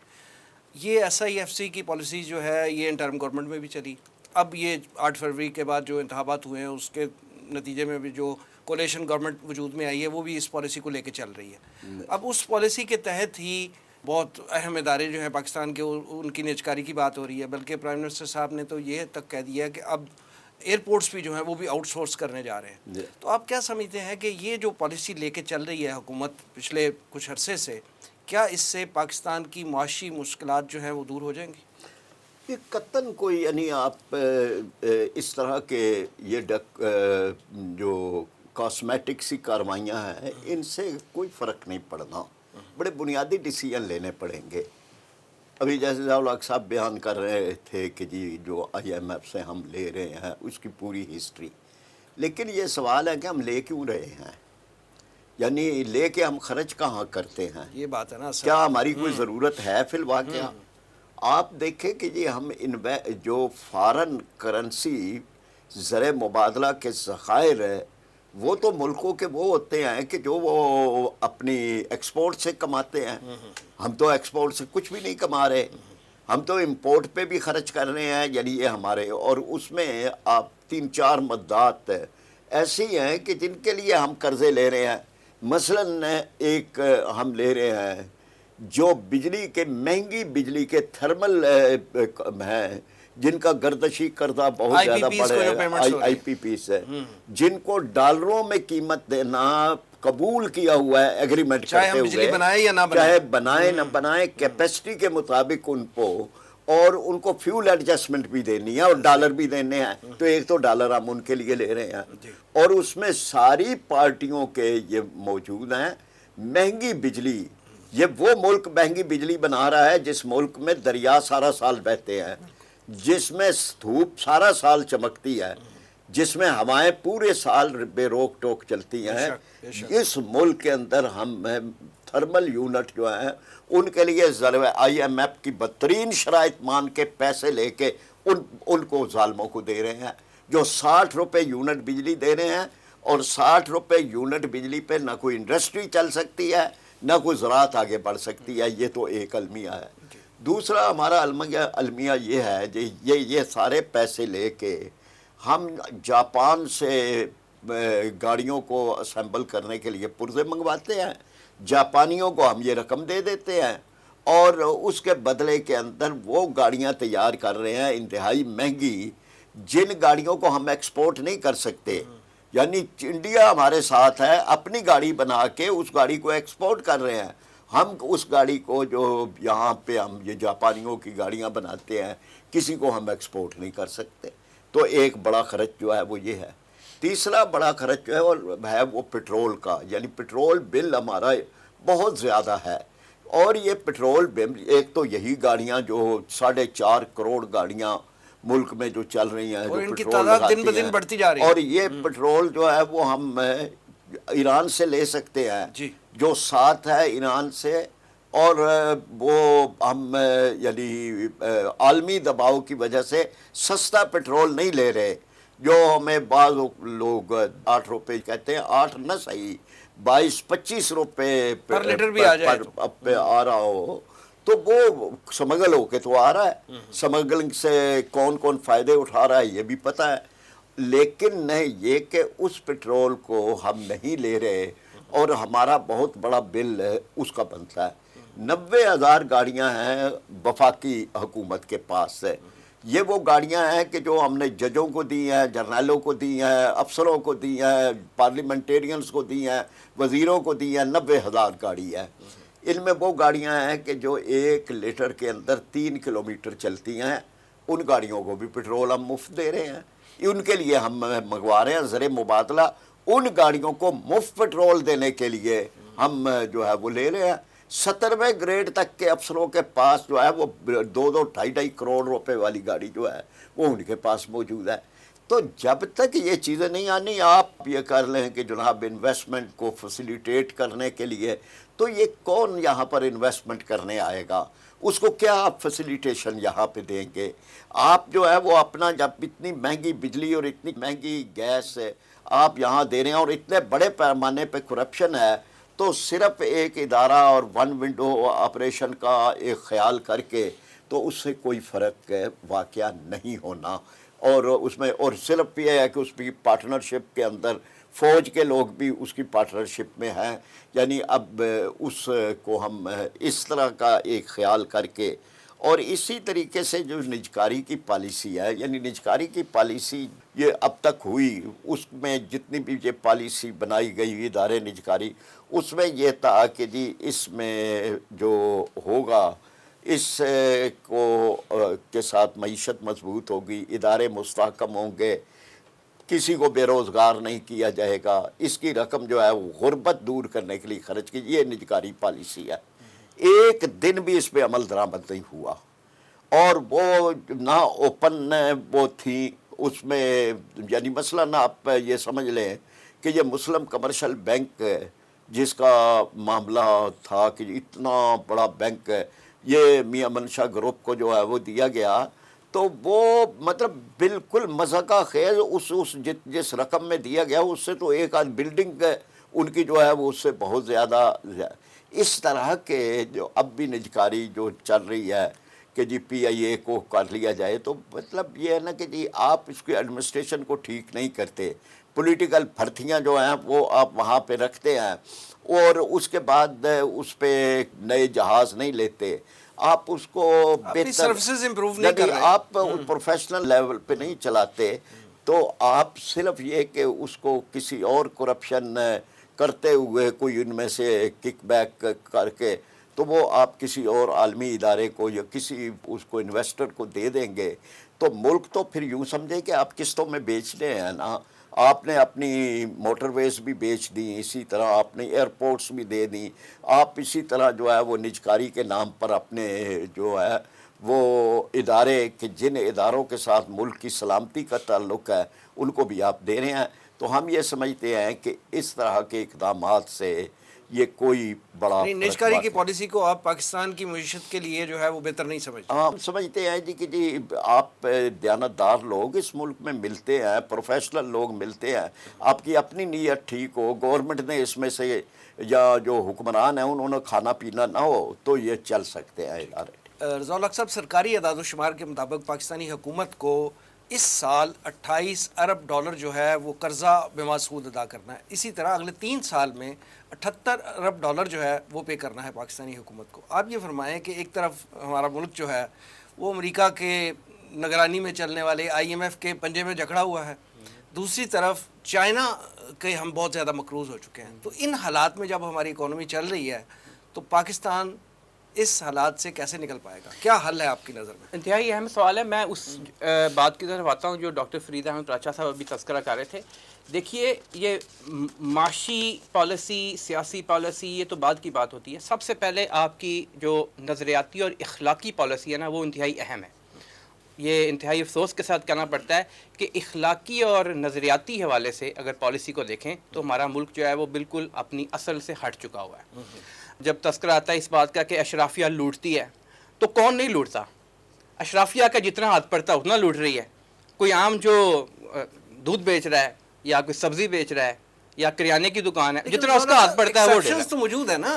یہ SIFC کی پالیسی جو ہے یہ انٹرم گورنمنٹ میں بھی چلی، اب یہ 8 فروری کے بعد جو انتخابات ہوئے ہیں اس کے نتیجے میں بھی جو کولیشن گورنمنٹ وجود میں آئی ہے وہ بھی اس پالیسی کو لے کے چل رہی ہے۔ اب اس پالیسی کے تحت ہی بہت اہم ادارے جو ہیں پاکستان کے ان کی نیچکاری کی بات ہو رہی ہے، بلکہ پرائم منسٹر صاحب نے تو یہ تک کہہ دیا کہ اب ایئرپورٹس بھی جو ہیں وہ بھی آؤٹ سورس کرنے جا رہے ہیں۔ تو آپ کیا سمجھتے ہیں کہ یہ جو پالیسی لے کے چل رہی ہے حکومت پچھلے کچھ عرصے سے، کیا اس سے پاکستان کی معاشی مشکلات جو ہیں وہ دور ہو جائیں گی؟ یہ قطعاً کوئی یعنی آپ اس طرح کے یہ جو کاسمیٹک سی کاروائیاں ہیں ان سے کوئی فرق نہیں پڑنا، بڑے بنیادی ڈیسیجن لینے پڑیں گے۔ ابھی جیسے ضیاء الحق صاحب بیان کر رہے تھے کہ جی جو IMF سے ہم لے رہے ہیں اس کی پوری ہسٹری، لیکن یہ سوال ہے کہ ہم لے کیوں رہے ہیں، یعنی لے کے ہم خرچ کہاں کرتے ہیں، یہ بات ہے نا، کیا ہماری کوئی ضرورت ہے فی الواقع؟ آپ دیکھیں کہ جی ہم جو فارن کرنسی زر مبادلہ کے ذخائر ہے وہ تو ملکوں کے وہ ہوتے ہیں کہ جو وہ اپنی ایکسپورٹ سے کماتے ہیں، ہم تو ایکسپورٹ سے کچھ بھی نہیں کما رہے، ہم تو امپورٹ پہ بھی خرچ کر رہے ہیں، یعنی یہ ہمارے، اور اس میں آپ 3-4 مدات ایسی ہیں کہ جن کے لیے ہم قرضے لے رہے ہیں۔ مثلاً ایک ہم لے رہے ہیں جو بجلی کے مہنگی بجلی کے تھرمل ہیں جن کا گردشی قرضہ بہت زیادہ بڑھ رہا ہے، IPPs ہے، جن کو ڈالروں میں قیمت دینا قبول کیا ہوا ہے ایگریمنٹ چاہے کرتے ہم بجلی ہوئے، بنائیں یا نہ بنائیں، چاہے بنائیں نہ بنائیں، کیپیسٹی کے مطابق ان کو، اور ان کو فیول ایڈجسٹمنٹ بھی دینی ہے اور ڈالر بھی دینے ہیں، تو ایک تو ڈالر ہم ان کے لیے لے رہے ہیں، اور اس میں ساری پارٹیوں کے یہ موجود ہیں۔ مہنگی بجلی، یہ وہ ملک مہنگی بجلی بنا رہا ہے جس ملک میں دریا سارا سال بہتے ہیں، جس میں دھوپ سارا سال چمکتی ہے، جس میں ہوائیں پورے سال بے روک ٹوک چلتی ہیں۔ بے شک۔ اس ملک کے اندر ہم تھرمل یونٹ جو ہیں ان کے لیے آئی ایم ایف کی بدترین شرائط مان کے پیسے لے کے ان کو ظالموں کو دے رہے ہیں، جو 60 روپے یونٹ بجلی دے رہے ہیں، اور 60 روپے یونٹ بجلی پہ نہ کوئی انڈسٹری چل سکتی ہے، نہ کوئی زراعت آگے بڑھ سکتی ہے۔ یہ تو ایک المیہ ہے۔ دوسرا ہمارا المیہ یہ ہے کہ یہ سارے پیسے لے کے ہم جاپان سے گاڑیوں کو اسمبل کرنے کے لیے پرزے منگواتے ہیں، جاپانیوں کو ہم یہ رقم دے دیتے ہیں، اور اس کے بدلے کے اندر وہ گاڑیاں تیار کر رہے ہیں انتہائی مہنگی، جن گاڑیوں کو ہم ایکسپورٹ نہیں کر سکتے۔ یعنی انڈیا ہمارے ساتھ ہے، اپنی گاڑی بنا کے اس گاڑی کو ایکسپورٹ کر رہے ہیں، ہم اس گاڑی کو جو یہاں پہ ہم یہ جاپانیوں کی گاڑیاں بناتے ہیں کسی کو ہم ایکسپورٹ نہیں کر سکتے۔ تو ایک بڑا خرچ جو ہے وہ یہ ہے۔ تیسرا بڑا خرچ جو ہے وہ پٹرول کا، یعنی پٹرول بل ہمارا بہت زیادہ ہے، اور یہ پٹرول بل، ایک تو یہی گاڑیاں جو 4.5 کروڑ گاڑیاں ملک میں جو چل رہی ہیں، اور جو ان کی پٹرول تعداد دن لگاتی بدن ہیں، بڑھتی جا رہی ہے، اور یہ پٹرول جو ہے وہ ہم ایران سے لے سکتے ہیں، جی، جو ساتھ ہے ایران سے، اور وہ ہم یعنی عالمی دباؤ کی وجہ سے سستا پٹرول نہیں لے رہے، جو ہمیں بعض لوگ 8 روپے کہتے ہیں، 8 نہ صحیح 22-25 روپے پر لیٹر بھی آ جائے پہ آ رہا ہو، تو وہ سمگل ہو کے تو آ رہا ہے، سمگلنگ سے کون کون فائدے اٹھا رہا ہے یہ بھی پتہ ہے، لیکن نہیں یہ کہ اس پٹرول کو ہم نہیں لے رہے، اور ہمارا بہت بڑا بل اس کا بنتا ہے۔ 90,000 گاڑیاں ہیں وفاقی حکومت کے پاس سے، یہ وہ گاڑیاں ہیں کہ جو ہم نے ججوں کو دی ہیں، جرنیلوں کو دی ہیں، افسروں کو دی ہیں، پارلیمنٹیرینز کو دی ہیں، وزیروں کو دی ہیں، 90,000 گاڑی ہے۔ ان میں وہ گاڑیاں ہیں کہ جو 1 لیٹر کے اندر 3 کلومیٹر چلتی ہیں، ان گاڑیوں کو بھی پٹرول ہم مفت دے رہے ہیں، ان کے لیے ہم منگوا رہے ہیں زر مبادلہ، ان گاڑیوں کو مفت پٹرول دینے کے لیے ہم جو ہے وہ لے رہے ہیں۔ 70ویں گریڈ تک کے افسروں کے پاس جو ہے وہ 2-2 کروڑ روپے والی گاڑی جو ہے وہ ان کے پاس موجود ہے۔ تو جب تک یہ چیزیں نہیں آنی، آپ یہ کر لیں کہ جناب انویسٹمنٹ کو فیسیلیٹیٹ کرنے کے لیے، تو یہ کون یہاں پر انویسٹمنٹ کرنے آئے گا؟ اس کو کیا آپ فیسیلیٹیشن یہاں پہ دیں گے؟ آپ جو ہے وہ اپنا، جب اتنی مہنگی بجلی اور اتنی مہنگی گیس آپ یہاں دے رہے ہیں، اور اتنے بڑے پیمانے پہ کرپشن ہے، تو صرف ایک ادارہ اور 1 ونڈو آپریشن کا ایک خیال کر کے تو اس سے کوئی فرق واقعہ نہیں ہونا، اور اس میں، اور صرف یہ ہے کہ اس کی پارٹنرشپ کے اندر فوج کے لوگ بھی اس کی پارٹنرشپ میں ہیں، یعنی اب اس کو ہم اس طرح کا ایک خیال کر کے، اور اسی طریقے سے جو نجکاری کی پالیسی ہے، یعنی نجکاری کی پالیسی یہ اب تک ہوئی، اس میں جتنی بھی یہ پالیسی بنائی گئی ادارے نجکاری، اس میں یہ تھا کہ جی اس میں جو ہوگا اس کو کے ساتھ معیشت مضبوط ہوگی، ادارے مستحکم ہوں گے، کسی کو بے روزگار نہیں کیا جائے گا، اس کی رقم جو ہے وہ غربت دور کرنے کے لیے خرچ کی، یہ نجکاری پالیسی ہے۔ ایک دن بھی اس پہ عمل درآمد نہیں ہوا، اور وہ نہ اوپن وہ تھی اس میں، یعنی مثلاً آپ یہ سمجھ لیں کہ یہ مسلم کمرشل بینک جس کا معاملہ تھا کہ اتنا بڑا بینک یہ میاں منشا گروپ کو جو ہے وہ دیا گیا، تو وہ مطلب بالکل مذاقہ خیز اس جس رقم میں دیا گیا اس سے تو ایک آدھ بلڈنگ ان کی جو ہے وہ اس سے بہت زیادہ، اس طرح کے جو اب بھی نجکاری جو چل رہی ہے کہ جی پی آئی اے کو کر لیا جائے، تو مطلب یہ ہے نا کہ جی آپ اس کی ایڈمنسٹریشن کو ٹھیک نہیں کرتے، پولیٹیکل بھرتیاں جو ہیں وہ آپ وہاں پہ رکھتے ہیں، اور اس کے بعد اس پہ نئے جہاز نہیں لیتے، آپ اس کو اپنی سروسز امپروو نہیں کر رہے، آپ پروفیشنل لیول پہ نہیں چلاتے، تو آپ صرف یہ کہ اس کو کسی اور کرپشن کرتے ہوئے کوئی ان میں سے کک بیک کر کے تو وہ آپ کسی اور عالمی ادارے کو یا کسی اس کو انویسٹر کو دے دیں گے تو ملک تو پھر یوں سمجھے کہ آپ قسطوں میں بیچنے ہیں نا. آپ نے اپنی موٹر ویز بھی بیچ دیں, اسی طرح آپ نے ایئرپورٹس بھی دے دیں, آپ اسی طرح جو ہے وہ نجکاری کے نام پر اپنے جو ہے وہ ادارے کہ جن اداروں کے ساتھ ملک کی سلامتی کا تعلق ہے ان کو بھی آپ دے رہے ہیں. تو ہم یہ سمجھتے ہیں کہ اس طرح کے اقدامات سے یہ کوئی بڑا نجکاری کی پالیسی کو آپ پاکستان کی معیشت کے لیے جو ہے وہ بہتر نہیں سمجھتے؟ ہم سمجھتے ہیں جی کہ جی آپ دیانتدار لوگ اس ملک میں ملتے ہیں, پروفیشنل لوگ ملتے ہیں, آپ کی اپنی نیت ٹھیک ہو, گورنمنٹ نے اس میں سے یا جو حکمران ہیں انہوں نے کھانا پینا نہ ہو تو یہ چل سکتے ہیں ادارے. رضا الحق صاحب, سرکاری اعداد و شمار کے مطابق پاکستانی حکومت کو اس سال 28 ارب ڈالر جو ہے وہ قرضہ بما سود ادا کرنا ہے. اسی طرح اگلے 3 سال میں 78 ارب ڈالر جو ہے وہ پے کرنا ہے پاکستانی حکومت کو. آپ یہ فرمائیں کہ ایک طرف ہمارا ملک جو ہے وہ امریکہ کے نگرانی میں چلنے والے IMF کے پنجے میں جکڑا ہوا ہے, دوسری طرف چائنا کے ہم بہت زیادہ مقروض ہو چکے ہیں. تو ان حالات میں جب ہماری اکانومی چل رہی ہے تو پاکستان اس حالات سے کیسے نکل پائے گا؟ کیا حل ہے آپ کی نظر میں؟ انتہائی اہم سوال ہے. میں اس بات کی طرف آتا ہوں جو ڈاکٹر فرید احمد راچا صاحب ابھی تذکرہ کر رہے تھے. دیکھیے, یہ معاشی پالیسی, سیاسی پالیسی, یہ تو بعد کی بات ہوتی ہے. سب سے پہلے آپ کی جو نظریاتی اور اخلاقی پالیسی ہے نا وہ انتہائی اہم ہے. یہ انتہائی افسوس کے ساتھ کہنا پڑتا ہے کہ اخلاقی اور نظریاتی حوالے سے اگر پالیسی کو دیکھیں تو ہمارا ملک جو ہے وہ بالکل اپنی اصل سے ہٹ چکا ہوا ہے. جب تذکرہ آتا ہے اس بات کا کہ اشرافیہ لوٹتی ہے تو کون نہیں لوٹتا؟ اشرافیہ کا جتنا ہاتھ پڑتا ہے اتنا لوٹ رہی ہے. کوئی عام جو دودھ بیچ رہا ہے یا کوئی سبزی بیچ رہا ہے یا کریانے کی دکان ہے, جتنا اس کا ہاتھ پڑتا ہے وہ ایکسیپشنز تو موجود ہے نا,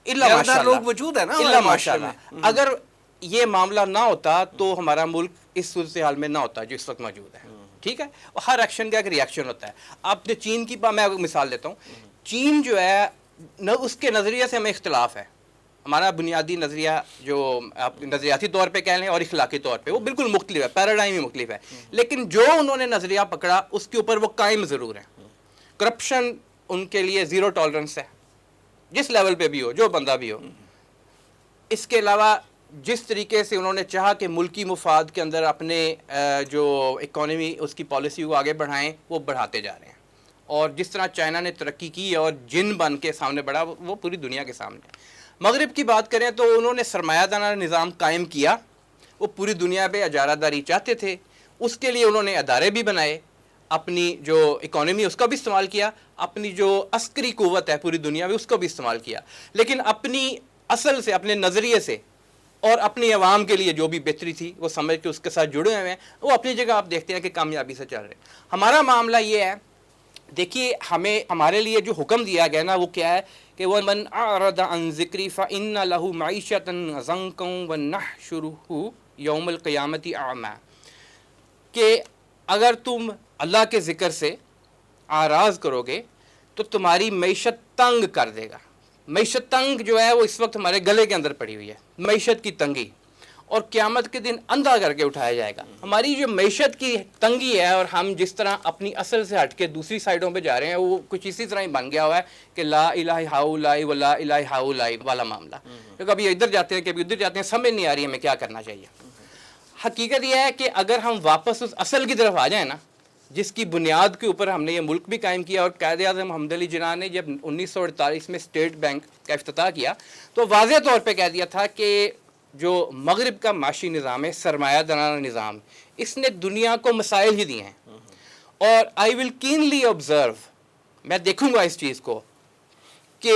اللہ ماشاءاللہ لوگ موجود ہے نا اللہ ماشاءاللہ. اگر یہ معاملہ نہ ہوتا تو ہمارا ملک اس صورتحال میں نہ ہوتا جو اس وقت موجود ہے. ٹھیک ہے, ہر ایکشن کا ایک ری ایکشن ہوتا ہے. آپ نے چین کی میں مثال دیتا ہوں. چین جو ہے اس کے نظریے سے ہمیں اختلاف ہے. ہمارا بنیادی نظریہ جو آپ نظریاتی طور پہ کہہ لیں اور اخلاقی طور پہ وہ بالکل مختلف ہے, پیراڈائم ہی مختلف ہے. لیکن جو انہوں نے نظریہ پکڑا اس کے اوپر وہ قائم ضرور ہیں. کرپشن ان کے لیے زیرو ٹالرنس ہے, جس لیول پہ بھی ہو, جو بندہ بھی ہو. اس کے علاوہ جس طریقے سے انہوں نے چاہا کہ ملکی مفاد کے اندر اپنے جو اکانومی اس کی پالیسی کو آگے بڑھائیں وہ بڑھاتے جا رہے ہیں. اور جس طرح چائنا نے ترقی کی اور جن بن کے سامنے بڑھا وہ پوری دنیا کے سامنے. مغرب کی بات کریں تو انہوں نے سرمایہ دارانہ نظام قائم کیا. وہ پوری دنیا پہ اجارہ داری چاہتے تھے, اس کے لیے انہوں نے ادارے بھی بنائے, اپنی جو اکانومی اس کا بھی استعمال کیا, اپنی جو عسکری قوت ہے پوری دنیا میں اس کو بھی استعمال کیا. لیکن اپنی اصل سے, اپنے نظریے سے اور اپنی عوام کے لیے جو بھی بہتری تھی وہ سمجھ کے اس کے ساتھ جڑے ہوئے ہیں. وہ اپنی جگہ آپ دیکھتے ہیں کہ کامیابی سے چل رہے ہیں. ہمارا معاملہ یہ ہے, دیکھیے ہمیں ہمارے لیے جو حکم دیا گیا نا وہ کیا ہے کہ وَمَنْ أَعْرَضَ عَنْ ذِكْرِي فَإِنَّ لَهُ مَعِيشَةً ضَنْكًا وَنَحْشُرُهُ يَوْمَ الْقِيَامَةِ أَعْمَى. کہ اگر تم اللہ کے ذکر سے آراز کرو گے تو تمہاری معیشت تنگ کر دے گا. معیشت تنگ جو ہے وہ اس وقت ہمارے گلے کے اندر پڑی ہوئی ہے, معیشت کی تنگی, اور قیامت کے دن اندھا کر کے اٹھایا جائے گا. ہماری جو معیشت کی تنگی ہے اور ہم جس طرح اپنی اصل سے ہٹ کے دوسری سائڈوں پہ جا رہے ہیں وہ کچھ اسی طرح ہی بن گیا ہوا ہے کہ لا الہ ہاؤلائی و لا الہ ہاؤلائی والا معاملہ. کبھی ادھر جاتے ہیں کبھی ادھر جاتے ہیں, سمجھ نہیں آ رہی ہمیں کیا کرنا چاہیے. حقیقت یہ ہے کہ اگر ہم واپس اس اصل کی طرف آ جائیں نا, جس کی بنیاد کے اوپر ہم نے یہ ملک بھی قائم کیا, اور قائد اعظم محمد علی جناح نے جب 1948 میں اسٹیٹ بینک کا افتتاح کیا تو واضح طور پہ کہہ دیا تھا کہ جو مغرب کا معاشی نظام ہے, سرمایہ دارانہ نظام, اس نے دنیا کو مسائل ہی دیے ہیں. اور آئی ول کینلی آبزرو, میں دیکھوں گا اس چیز کو کہ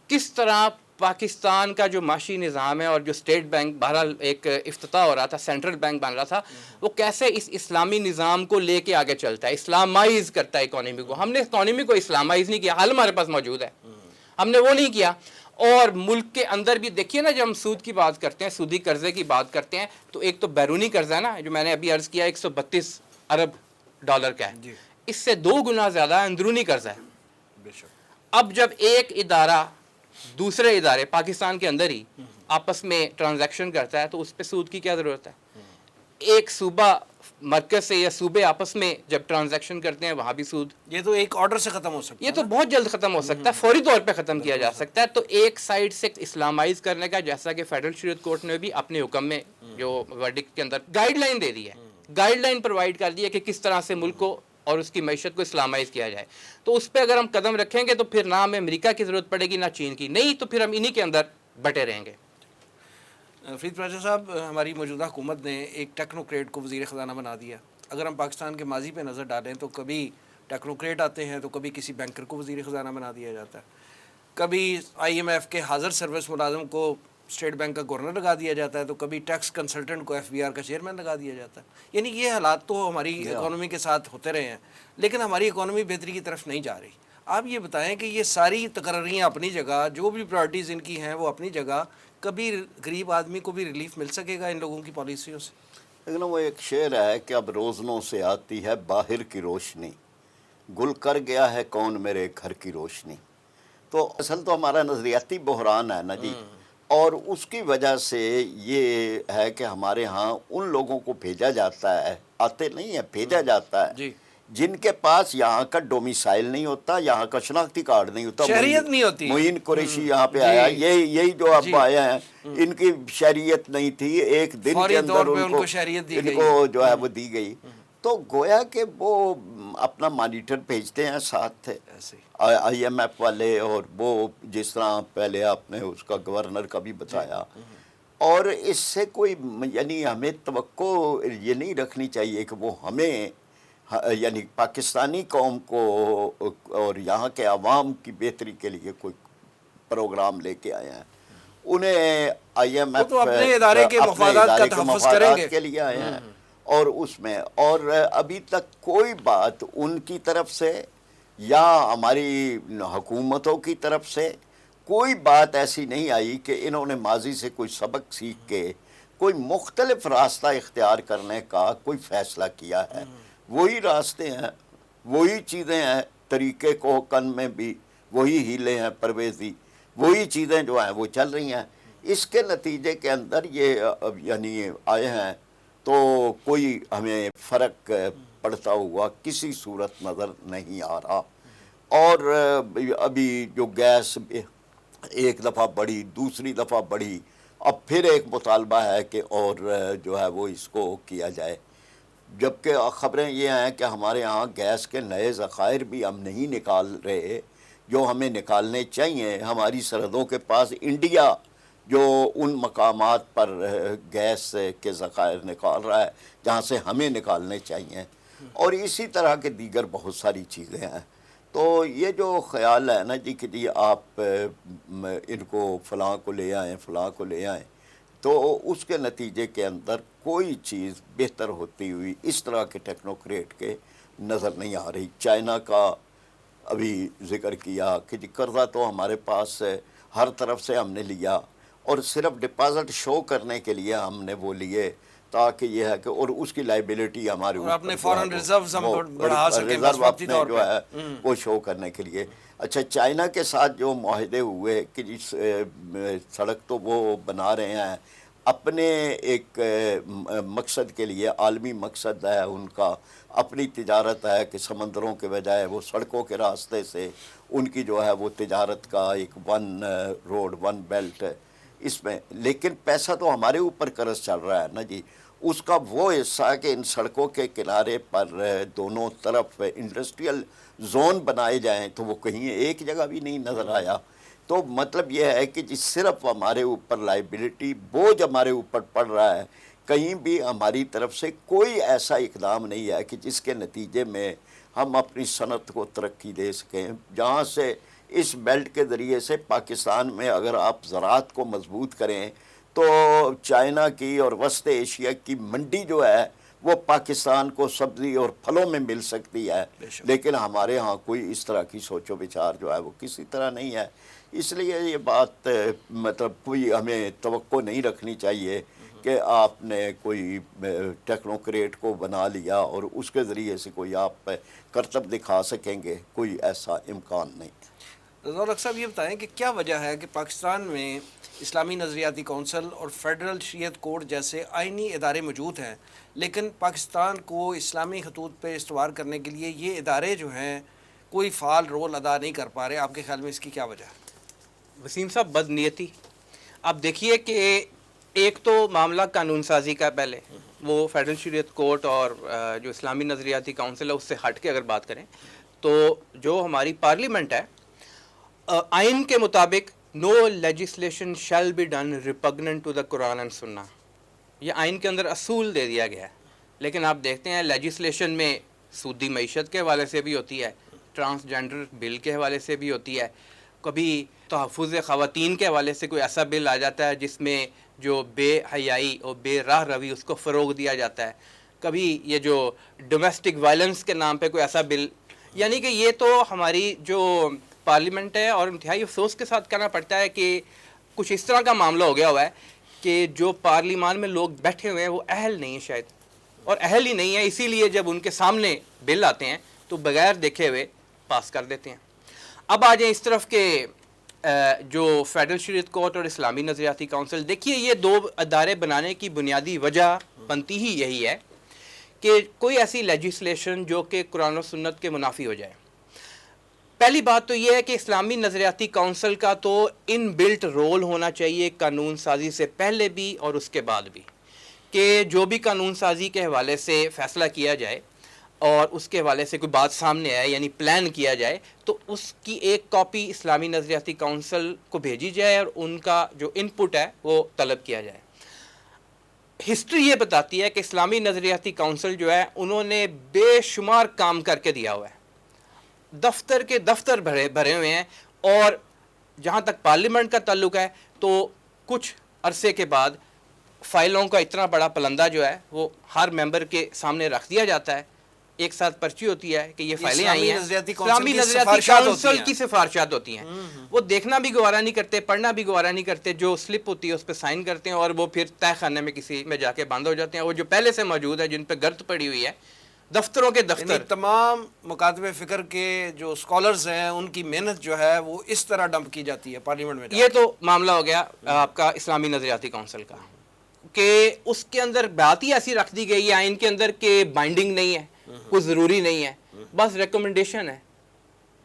کس طرح پاکستان کا جو معاشی نظام ہے اور جو اسٹیٹ بینک بہرحال ایک افتتاح ہو رہا تھا, سینٹرل بینک بن رہا تھا, وہ کیسے اس اسلامی نظام کو لے کے آگے چلتا ہے, اسلامائز کرتا ہے اکانومی کو. ہم نے اکانومی کو اسلامائز نہیں کیا, حل ہمارے پاس موجود ہے, ہم نے وہ نہیں کیا. اور ملک کے اندر بھی دیکھیے نا, جب ہم سود کی بات کرتے ہیں, سودی قرضے کی بات کرتے ہیں, تو ایک تو بیرونی قرضہ ہے نا جو میں نے ابھی عرض کیا 132 ارب ڈالر کا ہے, اس سے 2 گنا زیادہ اندرونی قرضہ ہے. اب جب ایک ادارہ دوسرے ادارے پاکستان کے اندر ہی آپس میں ٹرانزیکشن کرتا ہے تو اس پہ سود کی کیا ضرورت ہے؟ ایک صوبہ مرکز سے یا صوبے آپس میں جب ٹرانزیکشن کرتے ہیں وہاں بھی سود. یہ تو ایک آرڈر سے ختم ہو سکتا ہے. یہ تو بہت جلد ختم ہو سکتا ہے, فوری طور پہ ختم کیا جا سکتا ہے. تو ایک سائڈ سے اسلامائز کرنے کا, جیسا کہ فیڈرل شریعت کورٹ نے بھی اپنے حکم میں جو ورڈکٹ کے اندر گائیڈ لائن دے دی ہے, گائیڈ لائن پرووائڈ کر دی ہے کہ کس طرح سے ملک کو اور اس کی معیشت کو اسلامائز کیا جائے. تو اس پہ اگر ہم قدم رکھیں گے تو پھر نہ ہمیں امریکہ کی ضرورت پڑے گی نہ چین کی, نہیں تو پھر ہم انہی کے اندر بٹے رہیں گے. فرید پراشا صاحب, ہماری موجودہ حکومت نے ایک ٹیکنوکریٹ کو وزیر خزانہ بنا دیا. اگر ہم پاکستان کے ماضی پہ نظر ڈالیں تو کبھی ٹیکنوکریٹ آتے ہیں تو کبھی کسی بینکر کو وزیر خزانہ بنا دیا جاتا ہے, کبھی آئی ایم ایف کے حاضر سروس ملازم کو اسٹیٹ بینک کا گورنر لگا دیا جاتا ہے, تو کبھی ٹیکس کنسلٹنٹ کو ایف بی آر کا چیئرمین لگا دیا جاتا ہے. یعنی یہ حالات تو ہماری اکانومی کے ساتھ ہوتے رہے ہیں, لیکن ہماری اکانومی بہتری کی طرف نہیں جا رہی. آپ یہ بتائیں کہ یہ ساری تقرریاں اپنی جگہ, جو بھی پرائرٹیز ان کی ہیں وہ اپنی جگہ, کبھی غریب آدمی کو بھی ریلیف مل سکے گا ان لوگوں کی پالیسیوں سے؟ لیکن وہ ایک شعر ہے کہ اب روزنوں سے آتی ہے باہر کی روشنی, گل کر گیا ہے کون میرے گھر کی روشنی. تو اصل تو ہمارا نظریاتی بحران ہے نا جی, اور اس کی وجہ سے یہ ہے کہ ہمارے ہاں ان لوگوں کو بھیجا جاتا ہے, آتے نہیں ہیں, بھیجا جاتا ہے جی, جن کے پاس یہاں کا ڈومیسائل نہیں ہوتا, یہاں کا شناختی کارڈ نہیں ہوتا. شہریت نہیں ہوتی. معین قریشی یہاں پہ آیا, یہی جو اب آئے ہیں, ان کی شہریت نہیں تھی, ایک دن کے اندر ان کو شہریت دی ان کو جو ہے وہ دی گئی. تو گویا کہ وہ اپنا مانیٹر بھیجتے ہیں ساتھ آئی ایم ایف والے, اور وہ جس طرح پہلے آپ نے اس کا گورنر کا بھی بتایا. اور اس سے کوئی یعنی ہمیں توقع یہ نہیں رکھنی چاہیے کہ وہ ہمیں یعنی پاکستانی قوم کو اور یہاں کے عوام کی بہتری کے لیے کوئی پروگرام لے کے آئے ہیں. انہیں آئی ایم ایف اپنے ادارے کے مفادات کا تحفظ کریں گے کے لیے آئے ہیں, اور اس میں اور ابھی تک کوئی بات ان کی طرف سے یا ہماری حکومتوں کی طرف سے کوئی بات ایسی نہیں آئی کہ انہوں نے ماضی سے کوئی سبق سیکھ کے کوئی مختلف راستہ اختیار کرنے کا کوئی فیصلہ کیا ہے. وہی راستے ہیں, وہی چیزیں ہیں, طریقے کو کن میں بھی وہی ہیلے ہیں پرویزی, وہی چیزیں جو ہیں وہ چل رہی ہیں. اس کے نتیجے کے اندر یہ یعنی آئے ہیں, تو کوئی ہمیں فرق پڑتا ہوا کسی صورت نظر نہیں آ رہا. اور ابھی جو گیس ایک دفعہ بڑھی, دوسری دفعہ بڑھی, اب پھر ایک مطالبہ ہے کہ اور جو ہے وہ اس کو کیا جائے. جبکہ خبریں یہ ہیں کہ ہمارے ہاں گیس کے نئے ذخائر بھی ہم نہیں نکال رہے جو ہمیں نکالنے چاہیے. ہماری سرحدوں کے پاس انڈیا جو ان مقامات پر گیس کے ذخائر نکال رہا ہے جہاں سے ہمیں نکالنے چاہیے, اور اسی طرح کے دیگر بہت ساری چیزیں ہیں. تو یہ جو خیال ہے نا جی کہ جی آپ ان کو فلاں کو لے آئیں, فلاں کو لے آئیں, تو اس کے نتیجے کے اندر کوئی چیز بہتر ہوتی ہوئی اس طرح کے ٹیکنوکریٹ کے نظر نہیں آ رہی. چائنا کا ابھی ذکر کیا کہ جی قرضہ تو ہمارے پاس ہر طرف سے ہم نے لیا, اور صرف ڈپازٹ شو کرنے کے لیے ہم نے وہ لیے تاکہ یہ ہے کہ اور اس کی لائبلٹی ہمارے اوپر اپنے فارن ریزروز ہم بڑھا سکیں, ریزرو اپنے جو ہے وہ شو کرنے کے لیے. اچھا, چائنا کے ساتھ جو معاہدے ہوئے کہ جس سڑک تو وہ بنا رہے ہیں اپنے ایک مقصد کے لیے, عالمی مقصد ہے ان کا, اپنی تجارت ہے کہ سمندروں کے بجائے وہ سڑکوں کے راستے سے ان کی جو ہے وہ تجارت کا ایک ون روڈ ون بیلٹ اس میں. لیکن پیسہ تو ہمارے اوپر قرض چل رہا ہے نا جی, اس کا وہ حصہ کہ ان سڑکوں کے کنارے پر دونوں طرف انڈسٹریل زون بنائے جائیں تو وہ کہیں ایک جگہ بھی نہیں نظر آیا. تو مطلب یہ ہے کہ جس صرف ہمارے اوپر لائبلٹی بوجھ ہمارے اوپر پڑ رہا ہے, کہیں بھی ہماری طرف سے کوئی ایسا اقدام نہیں ہے کہ جس کے نتیجے میں ہم اپنی صنعت کو ترقی دے سکیں. جہاں سے اس بیلٹ کے ذریعے سے پاکستان میں اگر آپ زراعت کو مضبوط کریں تو چائنا کی اور وسط ایشیا کی منڈی جو ہے وہ پاکستان کو سبزی اور پھلوں میں مل سکتی ہے, لیکن ہمارے ہاں کوئی اس طرح کی سوچ و بچار جو ہے وہ کسی طرح نہیں ہے. اس لیے یہ بات مطلب کوئی ہمیں توقع نہیں رکھنی چاہیے کہ آپ نے کوئی ٹیکنوکریٹ کو بنا لیا اور اس کے ذریعے سے کوئی آپ کرتب دکھا سکیں گے, کوئی ایسا امکان نہیں. رضا الحق صاحب یہ بتائیں کہ کیا وجہ ہے کہ پاکستان میں اسلامی نظریاتی کونسل اور فیڈرل شریعت کورٹ جیسے آئینی ادارے موجود ہیں، لیکن پاکستان کو اسلامی خطوط پہ استوار کرنے کے لیے یہ ادارے جو ہیں کوئی فعال رول ادا نہیں کر پا رہے. آپ کے خیال میں اس کی کیا وجہ ہے؟ وسیم صاحب، بد نیتی. آپ دیکھیے کہ ایک تو معاملہ قانون سازی کا، پہلے وہ فیڈرل شریعت کورٹ اور جو اسلامی نظریاتی کونسل ہے اس سے ہٹ کے اگر بات کریں تو جو ہماری پارلیمنٹ ہے، آئین کے مطابق no legislation shall be done repugnant to the Quran and Sunnah, یہ آئین کے اندر اصول دے دیا گیا ہے. لیکن آپ دیکھتے ہیں لیجسلیشن میں سودی معیشت کے حوالے سے بھی ہوتی ہے، ٹرانسجنڈر بل کے حوالے سے بھی ہوتی ہے، کبھی تحفظ خواتین کے حوالے سے کوئی ایسا بل آ جاتا ہے جس میں جو بے حیائی اور بے راہ روی اس کو فروغ دیا جاتا ہے، کبھی یہ جو ڈومیسٹک وائلنس کے نام پہ کوئی ایسا بل. یعنی کہ یہ تو ہماری جو پارلیمنٹ ہے، اور انتہائی افسوس کے ساتھ کہنا پڑتا ہے کہ کچھ اس طرح کا معاملہ ہو گیا ہوا ہے کہ جو پارلیمان میں لوگ بیٹھے ہوئے ہیں وہ اہل نہیں ہیں شاید، اور اہل ہی نہیں ہے اسی لیے جب ان کے سامنے بل آتے ہیں تو بغیر دیکھے ہوئے پاس کر دیتے ہیں. اب آ جائیں اس طرف کہ جو فیڈرل شریعت کورٹ اور اسلامی نظریاتی کونسل، دیکھیے یہ دو ادارے بنانے کی بنیادی وجہ بنتی ہی یہی ہے کہ کوئی ایسی لیجسلیشن جو کہ قرآن و سنت کے منافی ہو جائے. پہلی بات تو یہ ہے کہ اسلامی نظریاتی کونسل کا تو ان بلٹ رول ہونا چاہیے قانون سازی سے پہلے بھی اور اس کے بعد بھی، کہ جو بھی قانون سازی کے حوالے سے فیصلہ کیا جائے اور اس کے حوالے سے کوئی بات سامنے آئے یعنی پلان کیا جائے تو اس کی ایک کاپی اسلامی نظریاتی کونسل کو بھیجی جائے اور ان کا جو ان پٹ ہے وہ طلب کیا جائے. ہسٹری یہ بتاتی ہے کہ اسلامی نظریاتی کونسل جو ہے انہوں نے بے شمار کام کر کے دیا ہوا ہے، دفتر کے دفتر بھرے ہوئے ہیں، اور جہاں تک پارلیمنٹ کا تعلق ہے تو کچھ عرصے کے بعد فائلوں کا اتنا بڑا پلندہ جو ہے وہ ہر ممبر کے سامنے رکھ دیا جاتا ہے، ایک ساتھ پرچی ہوتی ہے کہ یہ فائلیں آئی ہیں، اسلامی نظریاتی کونسل کی سفارشات ہوتی ہیں. وہ دیکھنا بھی گوارا نہیں کرتے، پڑھنا بھی گوارا نہیں کرتے، جو سلپ ہوتی ہے اس پہ سائن کرتے ہیں اور وہ پھر طے خانے میں کسی میں جا کے بند ہو جاتے ہیں. وہ جو پہلے سے موجود ہے جن پہ گرد پڑی ہوئی ہے دفتروں کے دفتر، یعنی تمام مکاتب فکر کے جو اسکالرز ہیں ان کی محنت جو ہے وہ اس طرح ڈمپ کی جاتی ہے پارلیمنٹ میں. یہ تو معاملہ ہو گیا آپ کا اسلامی نظریاتی کونسل کا، کہ اس کے اندر بات ہی ایسی رکھ دی گئی ہے آئین کے اندر کہ بائنڈنگ نہیں ہے، کوئی ضروری نہیں ہے، بس ریکمنڈیشن ہے.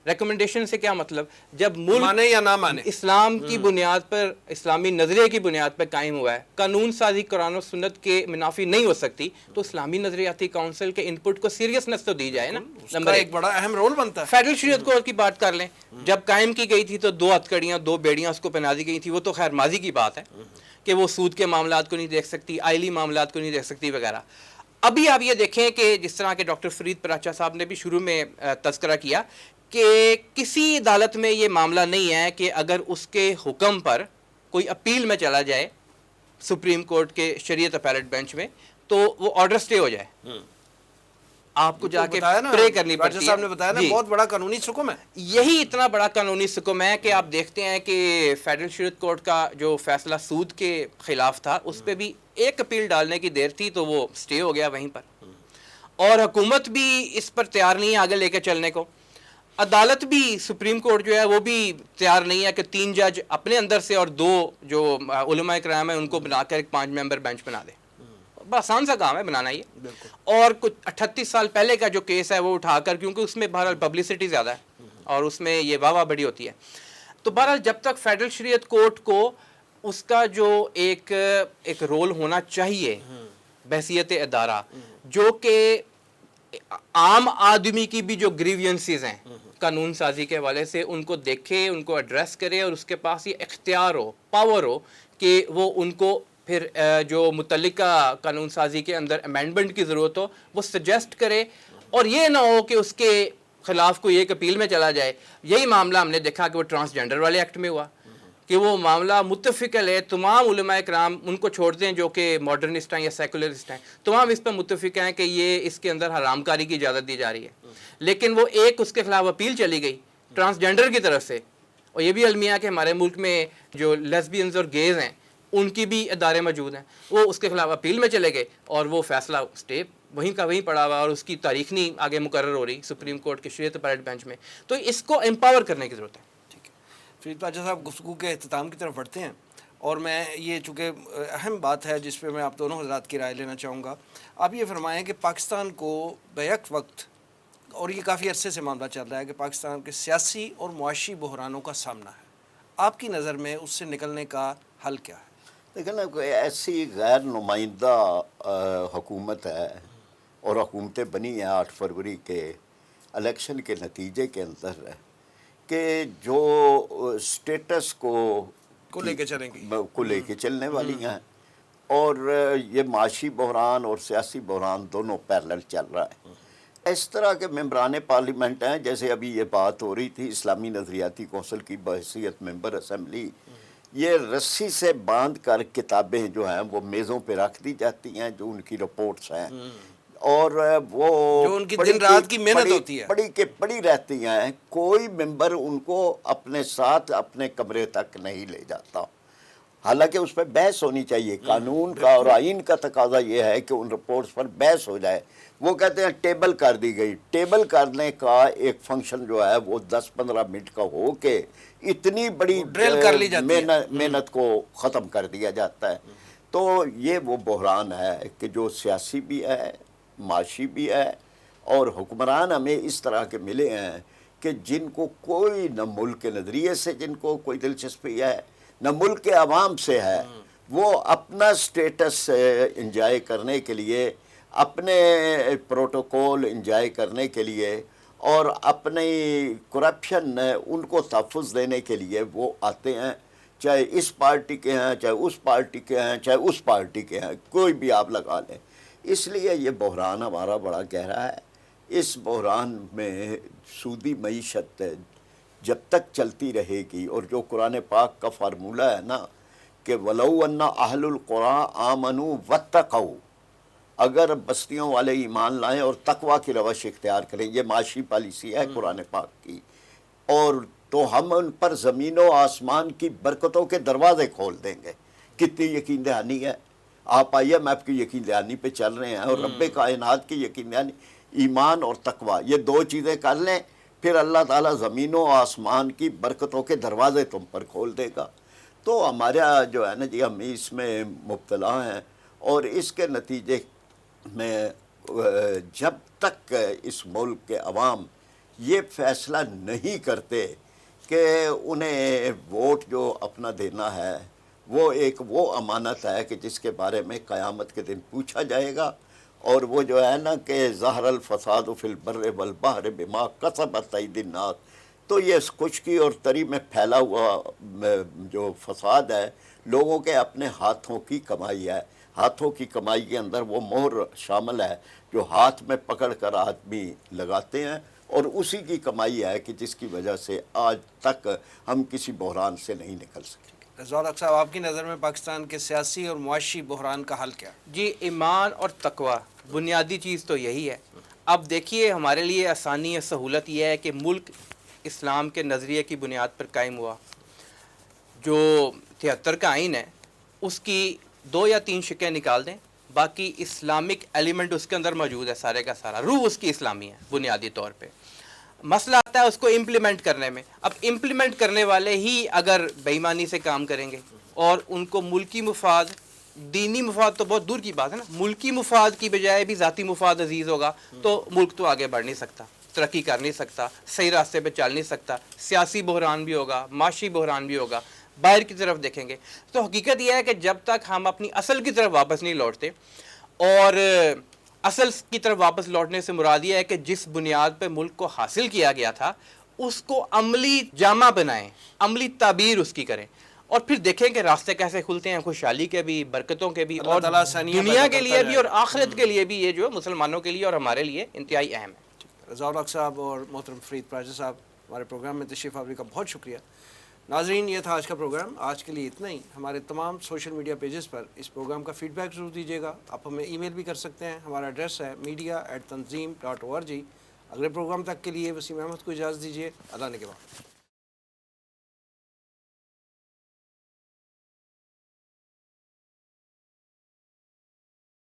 ریکمنڈیشن سے کیا مطلب؟ جب ملک مانے یا نہ مانے، اسلام کی بنیاد پر، اسلامی نظریے کی بنیاد پر قائم ہوا ہے، قانون سازی قرآن و سنت کے منافی نہیں ہو سکتی، تو اسلامی نظریاتی کونسل کے ان پٹ کو سیریسنس تو دی جائے نا. اس کا ایک بڑا اہم رول بنتا ہے. فیڈرل شریعت کورٹ کی بات کر لیں، جب قائم کی گئی تھی تو 2 ہتھکڑیاں 2 بیڑیاں اس کو پہنا دی گئی تھی. وہ تو خیر ماضی کی بات ہے کہ وہ سود کے معاملات کو نہیں دیکھ سکتی، آئلی معاملات کو نہیں دیکھ سکتی وغیرہ. ابھی آپ یہ دیکھیں کہ جس طرح کہ ڈاکٹر فرید پراچا صاحب نے بھی شروع میں تذکرہ کیا کہ کسی عدالت میں یہ معاملہ نہیں ہے کہ اگر اس کے حکم پر کوئی اپیل میں چلا جائے سپریم کورٹ کے شریعت اپیلٹ بینچ میں تو وہ آرڈر سٹے ہو جائے. آپ کو جا کے پرے کرنی پڑتی ہے. صاحب نے بتایا نا بہت بڑا قانونی حکم ہے. یہی اتنا بڑا قانونی حکم ہے کہ آپ دیکھتے ہیں کہ فیڈرل شریعت کورٹ کا جو فیصلہ سود کے خلاف تھا اس پہ بھی ایک اپیل ڈالنے کی دیر تھی تو وہ سٹے ہو گیا وہیں پر، اور حکومت بھی اس پر تیار نہیں ہے آگے لے کے چلنے کو. عدالت بھی، سپریم کورٹ جو ہے وہ بھی تیار نہیں ہے کہ 3 جج اپنے اندر سے اور 2 جو علماء کرام ہیں ان کو بنا کر ایک 5 ممبر بینچ بنا دے. بڑا آسان سا کام ہے بنانا یہ. اور کچھ 38 سال پہلے کا جو کیس ہے وہ اٹھا کر، کیونکہ اس میں بہرحال پبلسٹی زیادہ ہے اور اس میں یہ واہ واہ بڑی ہوتی ہے، تو بہرحال جب تک فیڈرل شریعت کورٹ کو اس کا جو ایک رول ہونا چاہیے بحیثیت ادارہ، جو کہ عام آدمی کی بھی جو گریوینسز ہیں قانون سازی کے حوالے سے ان کو دیکھے، ان کو ایڈریس کرے، اور اس کے پاس یہ اختیار ہو، پاور ہو کہ وہ ان کو پھر جو متعلقہ قانون سازی کے اندر امینڈمنٹ کی ضرورت ہو وہ سجیسٹ کرے، اور یہ نہ ہو کہ اس کے خلاف کوئی ایک اپیل میں چلا جائے. یہی معاملہ ہم نے دیکھا کہ وہ ٹرانسجنڈر والے ایکٹ میں ہوا کہ وہ معاملہ متفق ہے، تمام علماء کرام ان کو چھوڑ دیں جو کہ ماڈرنسٹ ہیں یا سیکولرسٹ ہیں، تمام اس پہ متفق ہیں کہ یہ اس کے اندر حرام کاری کی اجازت دی جا رہی ہے. لیکن وہ ایک اس کے خلاف اپیل چلی گئی ٹرانسجنڈر کی طرف سے. اور یہ بھی المیہ کہ ہمارے ملک میں جو لیسبینز اور گیز ہیں ان کی بھی ادارے موجود ہیں، وہ اس کے خلاف اپیل میں چلے گئے اور وہ فیصلہ اسٹے وہیں کا وہیں پڑا ہوا، اور اس کی تاریخ نہیں آگے مقرر ہو رہی سپریم کورٹ کے شریعت اپیلٹ بینچ میں. تو اس کو امپاور کرنے کی ضرورت ہے. فرید پاچا صاحب، گفتگو کے اختتام کی طرف بڑھتے ہیں اور میں یہ چونکہ اہم بات ہے جس پہ میں آپ دونوں حضرات کی رائے لینا چاہوں گا. آپ یہ فرمائیں کہ پاکستان کو بیک وقت، اور یہ کافی عرصے سے معاملہ چل رہا ہے کہ پاکستان کے سیاسی اور معاشی بحرانوں کا سامنا ہے، آپ کی نظر میں اس سے نکلنے کا حل کیا ہے؟ لیکن کوئی ایسی غیر نمائندہ حکومت ہے، اور حکومتیں بنی ہیں 8 فروری کے الیکشن کے نتیجے کے اندر، کہ جو اسٹیٹس کو لے کے چلیں گی، کو لے کے چلنے والی ہیں، اور یہ معاشی بحران اور سیاسی بحران دونوں پیرلل چل رہا ہے. اس طرح کے ممبران پارلیمنٹ ہیں، جیسے ابھی یہ بات ہو رہی تھی اسلامی نظریاتی کونسل کی بحیثیت ممبر اسمبلی، یہ رسی سے باندھ کر کتابیں جو ہیں وہ میزوں پہ رکھ دی جاتی ہیں، جو ان کی رپورٹس ہیں، اور وہ جو ان کی دن رات کی محنت ہوتی ہے، پڑی رہتی ہیں. کوئی ممبر ان کو اپنے ساتھ اپنے کمرے تک نہیں لے جاتا، حالانکہ اس پہ بحث ہونی چاہیے. قانون کا اور آئین کا تقاضا یہ ہے کہ ان رپورٹس پر بحث ہو جائے. وہ کہتے ہیں ٹیبل کر دی گئی. ٹیبل کرنے کا ایک فنکشن جو ہے وہ 10-15 منٹ کا ہو کے اتنی بڑی ڈرل کر لی جاتی ہے، محنت کو ختم کر دیا جاتا ہے. تو یہ وہ بحران ہے کہ جو سیاسی بھی ہے، معاشی بھی ہے، اور حکمران ہمیں اس طرح کے ملے ہیں کہ جن کو کوئی نہ ملک کے نظریے سے جن کو کوئی دلچسپی ہے، نہ ملک کے عوام سے ہے. وہ اپنا سٹیٹس انجوائے کرنے کے لیے، اپنے پروٹوکول انجوائے کرنے کے لیے، اور اپنی کرپشن ان کو تحفظ دینے کے لیے وہ آتے ہیں، چاہے اس پارٹی کے ہیں، چاہے اس پارٹی کے ہیں، چاہے اس پارٹی کے ہیں، کوئی بھی آپ لگا لیں. اس لیے یہ بحران ہمارا بڑا گہرا ہے. اس بحران میں سودی معیشت جب تک چلتی رہے گی، اور جو قرآن پاک کا فارمولہ ہے نا کہ وَلَوْ أَنَّ أَهْلُ الْقُرَىٰ آمَنُوا وَاتَّقَوْا، اگر بستیوں والے ایمان لائیں اور تقوی کی روش اختیار کریں، یہ معاشی پالیسی ہے قرآن پاک کی، اور تو ہم ان پر زمین و آسمان کی برکتوں کے دروازے کھول دیں گے. کتنی یقین دہانی ہے. آپ آئی ایم ایف کی یقین دہانی پہ چل رہے ہیں، اور رب کائنات کی یقین دہانی، ایمان اور تقوی، یہ 2 چیزیں کر لیں، پھر اللہ تعالیٰ زمین و آسمان کی برکتوں کے دروازے تم پر کھول دے گا. تو ہمارا جو ہے نا جی، ہم اس میں مبتلا ہیں، اور اس کے نتیجے میں جب تک اس ملک کے عوام یہ فیصلہ نہیں کرتے کہ انہیں ووٹ جو اپنا دینا ہے وہ امانت ہے کہ جس کے بارے میں قیامت کے دن پوچھا جائے گا، اور وہ جو ہے نا کہ ظہر الفساد فی البر والبحر بما کسبت ایدی الناس، تو یہ خشکی اور تری میں پھیلا ہوا جو فساد ہے لوگوں کے اپنے ہاتھوں کی کمائی ہے. ہاتھوں کی کمائی کے اندر وہ مہر شامل ہے جو ہاتھ میں پکڑ کر آدمی لگاتے ہیں، اور اسی کی کمائی ہے کہ جس کی وجہ سے آج تک ہم کسی بحران سے نہیں نکل سکے. رضوان حق صاحب، آپ کی نظر میں پاکستان کے سیاسی اور معاشی بحران کا حل کیا؟ جی، ایمان اور تقوی بنیادی چیز تو یہی ہے. اب دیکھیے، ہمارے لیے آسانی اور سہولت یہ ہے کہ ملک اسلام کے نظریے کی بنیاد پر قائم ہوا. جو 73 کا آئین ہے اس کی 2 یا 3 شقیں نکال دیں، باقی اسلامک ایلیمنٹ اس کے اندر موجود ہے، سارے کا سارا روح اس کی اسلامی ہے بنیادی طور پہ. مسئلہ آتا ہے اس کو امپلیمنٹ کرنے میں. اب امپلیمنٹ کرنے والے ہی اگر بے ایمانی سے کام کریں گے، اور ان کو ملکی مفاد، دینی مفاد تو بہت دور کی بات ہے نا، ملکی مفاد کی بجائے بھی ذاتی مفاد عزیز ہوگا، تو ملک تو آگے بڑھ نہیں سکتا، ترقی کر نہیں سکتا، صحیح راستے پہ چل نہیں سکتا. سیاسی بحران بھی ہوگا، معاشی بحران بھی ہوگا. باہر کی طرف دیکھیں گے تو حقیقت یہ ہے کہ جب تک ہم اپنی اصل کی طرف واپس نہیں لوٹتے، اور اصل کی طرف واپس لوٹنے سے مراد یہ ہے کہ جس بنیاد پہ ملک کو حاصل کیا گیا تھا اس کو عملی جامہ بنائیں، عملی تعبیر اس کی کریں، اور پھر دیکھیں کہ راستے کیسے کھلتے ہیں، خوشحالی کے بھی، برکتوں کے بھی، اور دنیا کے لیے بھی اور آخرت کے لیے بھی. یہ جو مسلمانوں کے لیے اور ہمارے لیے انتہائی اہم ہے. رضوان حق صاحب اور محترم فرید پراجہ صاحب، ہمارے پروگرام میں تشریف آوری کا بہت شکریہ. ناظرین، یہ تھا آج کا پروگرام. آج کے لیے اتنا ہی. ہمارے تمام سوشل میڈیا پیجز پر اس پروگرام کا فیڈ بیک ضرور دیجیے گا. آپ ہمیں ای میل بھی کر سکتے ہیں. ہمارا ایڈریس ہے media@tanzeem.org. اگلے پروگرام تک کے لیے وسیم احمد کو اجازت دیجیے. اللہ نے کے بعد.